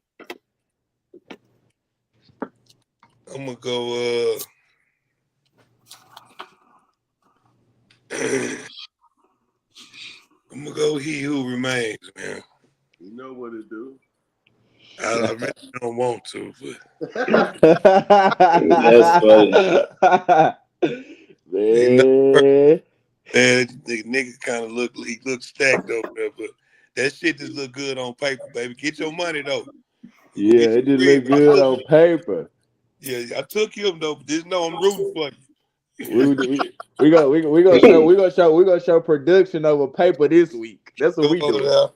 I'm gonna go. I'm gonna go. He who remains, man. You know what to do. I really don't want to, but that's funny. Man. The nigga kind of look stacked over there, but that shit just look good on paper, baby. Get your money though. Yeah, it just look good on paper. Yeah, I took him though, but just know I'm rooting for you. We gonna show production over paper this week. That's what we doing.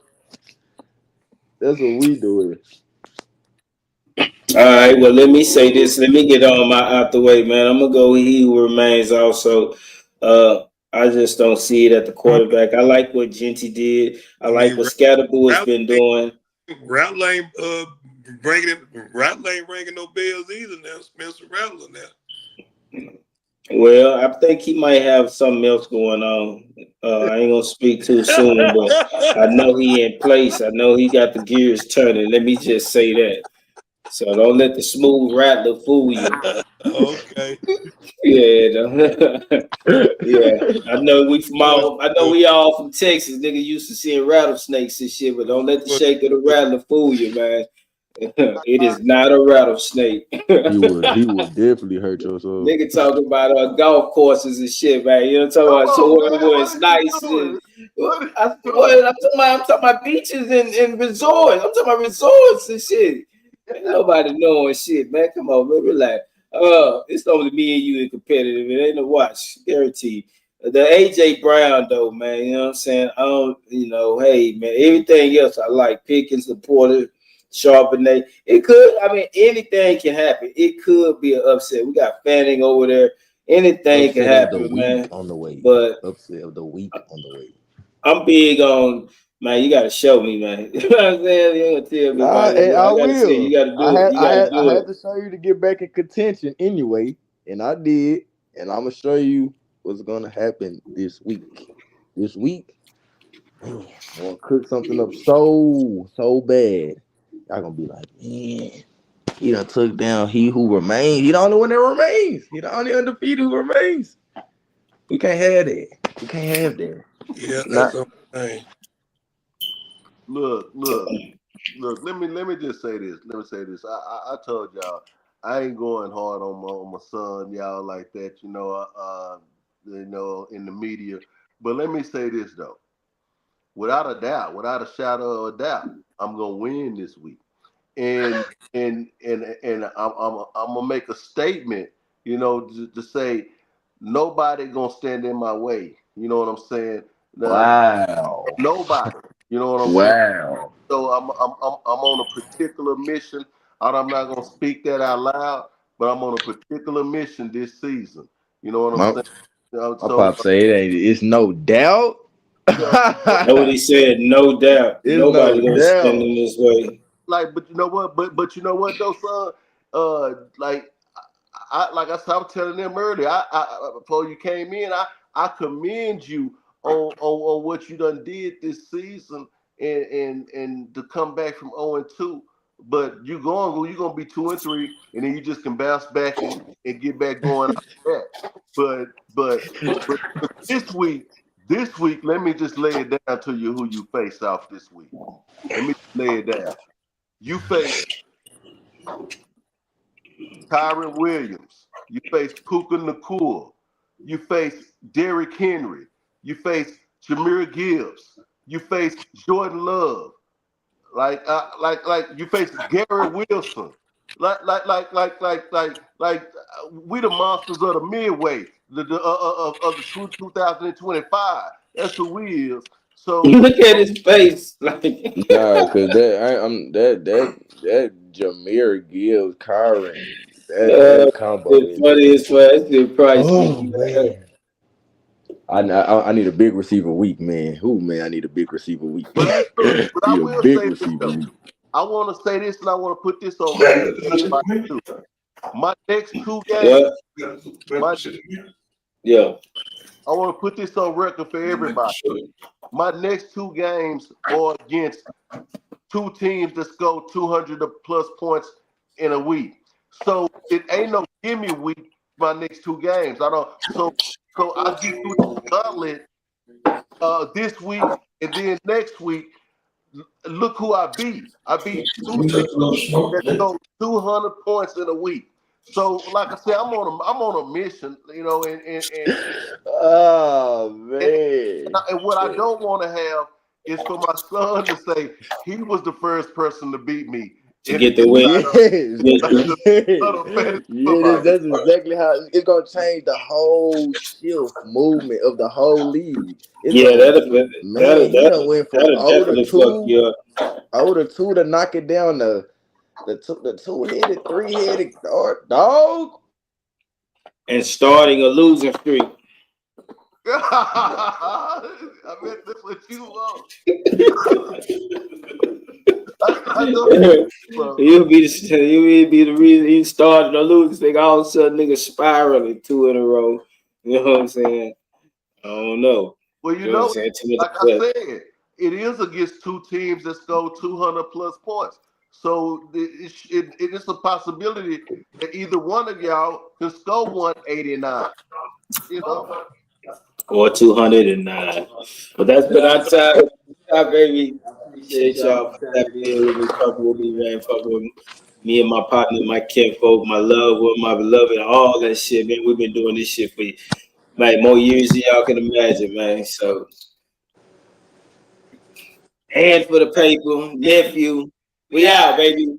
That's what we doing. All right, well, let me say this. Let me get on my out the way, man. I'm gonna go. He who remains also. I just don't see it at the quarterback. I like what Genty did. I like what Scatterboo has been doing. Rattler ain't ringing no bells either now. Spencer Rattler now. Well, I think he might have something else going on. I ain't gonna speak too soon, but I know he in place. I know he got the gears turning. Let me just say that. So don't let the smooth rattler fool you. Okay. Yeah, yeah. I know we all from Texas. Nigga used to seeing rattlesnakes and shit, but don't let the shake of the rattler fool you, man. It is not a rattlesnake. he would definitely hurt your soul. Nigga talking about golf courses and shit, man. You know what I'm talking about? So where it's nice. I'm talking about beaches and resorts. I'm talking about resorts and shit. Ain't nobody knowing shit, man. Come on, man. Relax. It's only me and you in competitive. It ain't a watch, guaranteed. The AJ Brown though, man. You know what I'm saying? I don't, hey man, everything else I like. Pickens, Porter, Charbonnet. It could, anything can happen. It could be an upset. We got Fanning over there. Anything upset can happen, of the man. Week on the way. But upset of the week on the way. I'm big on, man. You got to show me, man. You know what I'm saying? You ain't gonna tell me. I will. See, you got to do it. I had to show you to get back in contention anyway, and I did. And I'm gonna show you what's gonna happen this week. This week, man, I'm gonna cook something up so bad. Y'all gonna be like, man, he done took down he who remains. He the only one that remains. He the only undefeated who remains. We can't have that. We can't have that. Yeah, that's okay. Look. Let me just say this. I told y'all I ain't going hard on my son, y'all like that. In the media. But let me say this though. Without a shadow of a doubt, I'm gonna win this week. And I'm gonna make a statement, to say nobody gonna stand in my way. You know what I'm saying? Wow. Nobody. You know what I'm saying? So I'm on a particular mission. I'm not gonna speak that out loud, but I'm on a particular mission this season. You know what I'm saying? My pop say it's no doubt. That's what he said. No doubt. Nobody gonna stand in this way. But you know what? But you know what though, son? Like I was telling them earlier. I before you came in, I commend you on what you done did this season and to come back from 0-2. But you're gonna be 2-3, and then you just can bounce back and get back going after that. But this week, let me just lay it down to you who you face off this week. Let me lay it down. You face Tyron Williams. You face Puka Nakua. You face Derrick Henry. You face Jahmyr Gibbs. You face Jordan Love. Like you face Garrett Wilson. We the monsters of the midway of the 2025. That's who we is. So Look at his face. Like, Nah, cause that Jameer Gibbs Kyron, that combo the is. funniest one. The price. Oh man. I need a big receiver week, man. Who man? I need a big receiver week. but listen, but I Need a will big say this receiver though. week. I want to say this and I want to put this on record. My next two games, Yeah. Yeah. I want to put this on record for everybody. My next two games are against two teams that score 200 plus points in a week. So it ain't no gimme week. My next two games, I don't. So I get through the gauntlet this week, and then next week, look who I beat. I beat two teams that score 200 points in a week. So, like I said, I'm on a mission, you know, Oh man. and what I don't want to have is for my son to say he was the first person to beat me. To get the win. Yes. Football. That's exactly how it's gonna change the whole shift movement of the whole league. It's Yeah, gonna, man, you done went from that'll definitely fuck you up. 0-2 to knock it down to the two-headed, three-headed dog. And starting a losing streak. I bet that's what you want. I know. You'll be the reason he started a losing streak. All of a sudden, nigga spiraling 2 in a row. You know what I'm saying? I don't know. Well, you know, like I said, it is against two teams that score 200 plus points. So it is a possibility that either one of y'all can score 189. You know, or 209. But that's been our time. Baby. Appreciate y'all for tapping in with me, fucking with me, man. Fucking with me and my partner, my kinfolk, my love, with my beloved, all that shit, man. We've been doing this shit for man, more years than y'all can imagine, man. So, hand for the paper, nephew. We out, baby.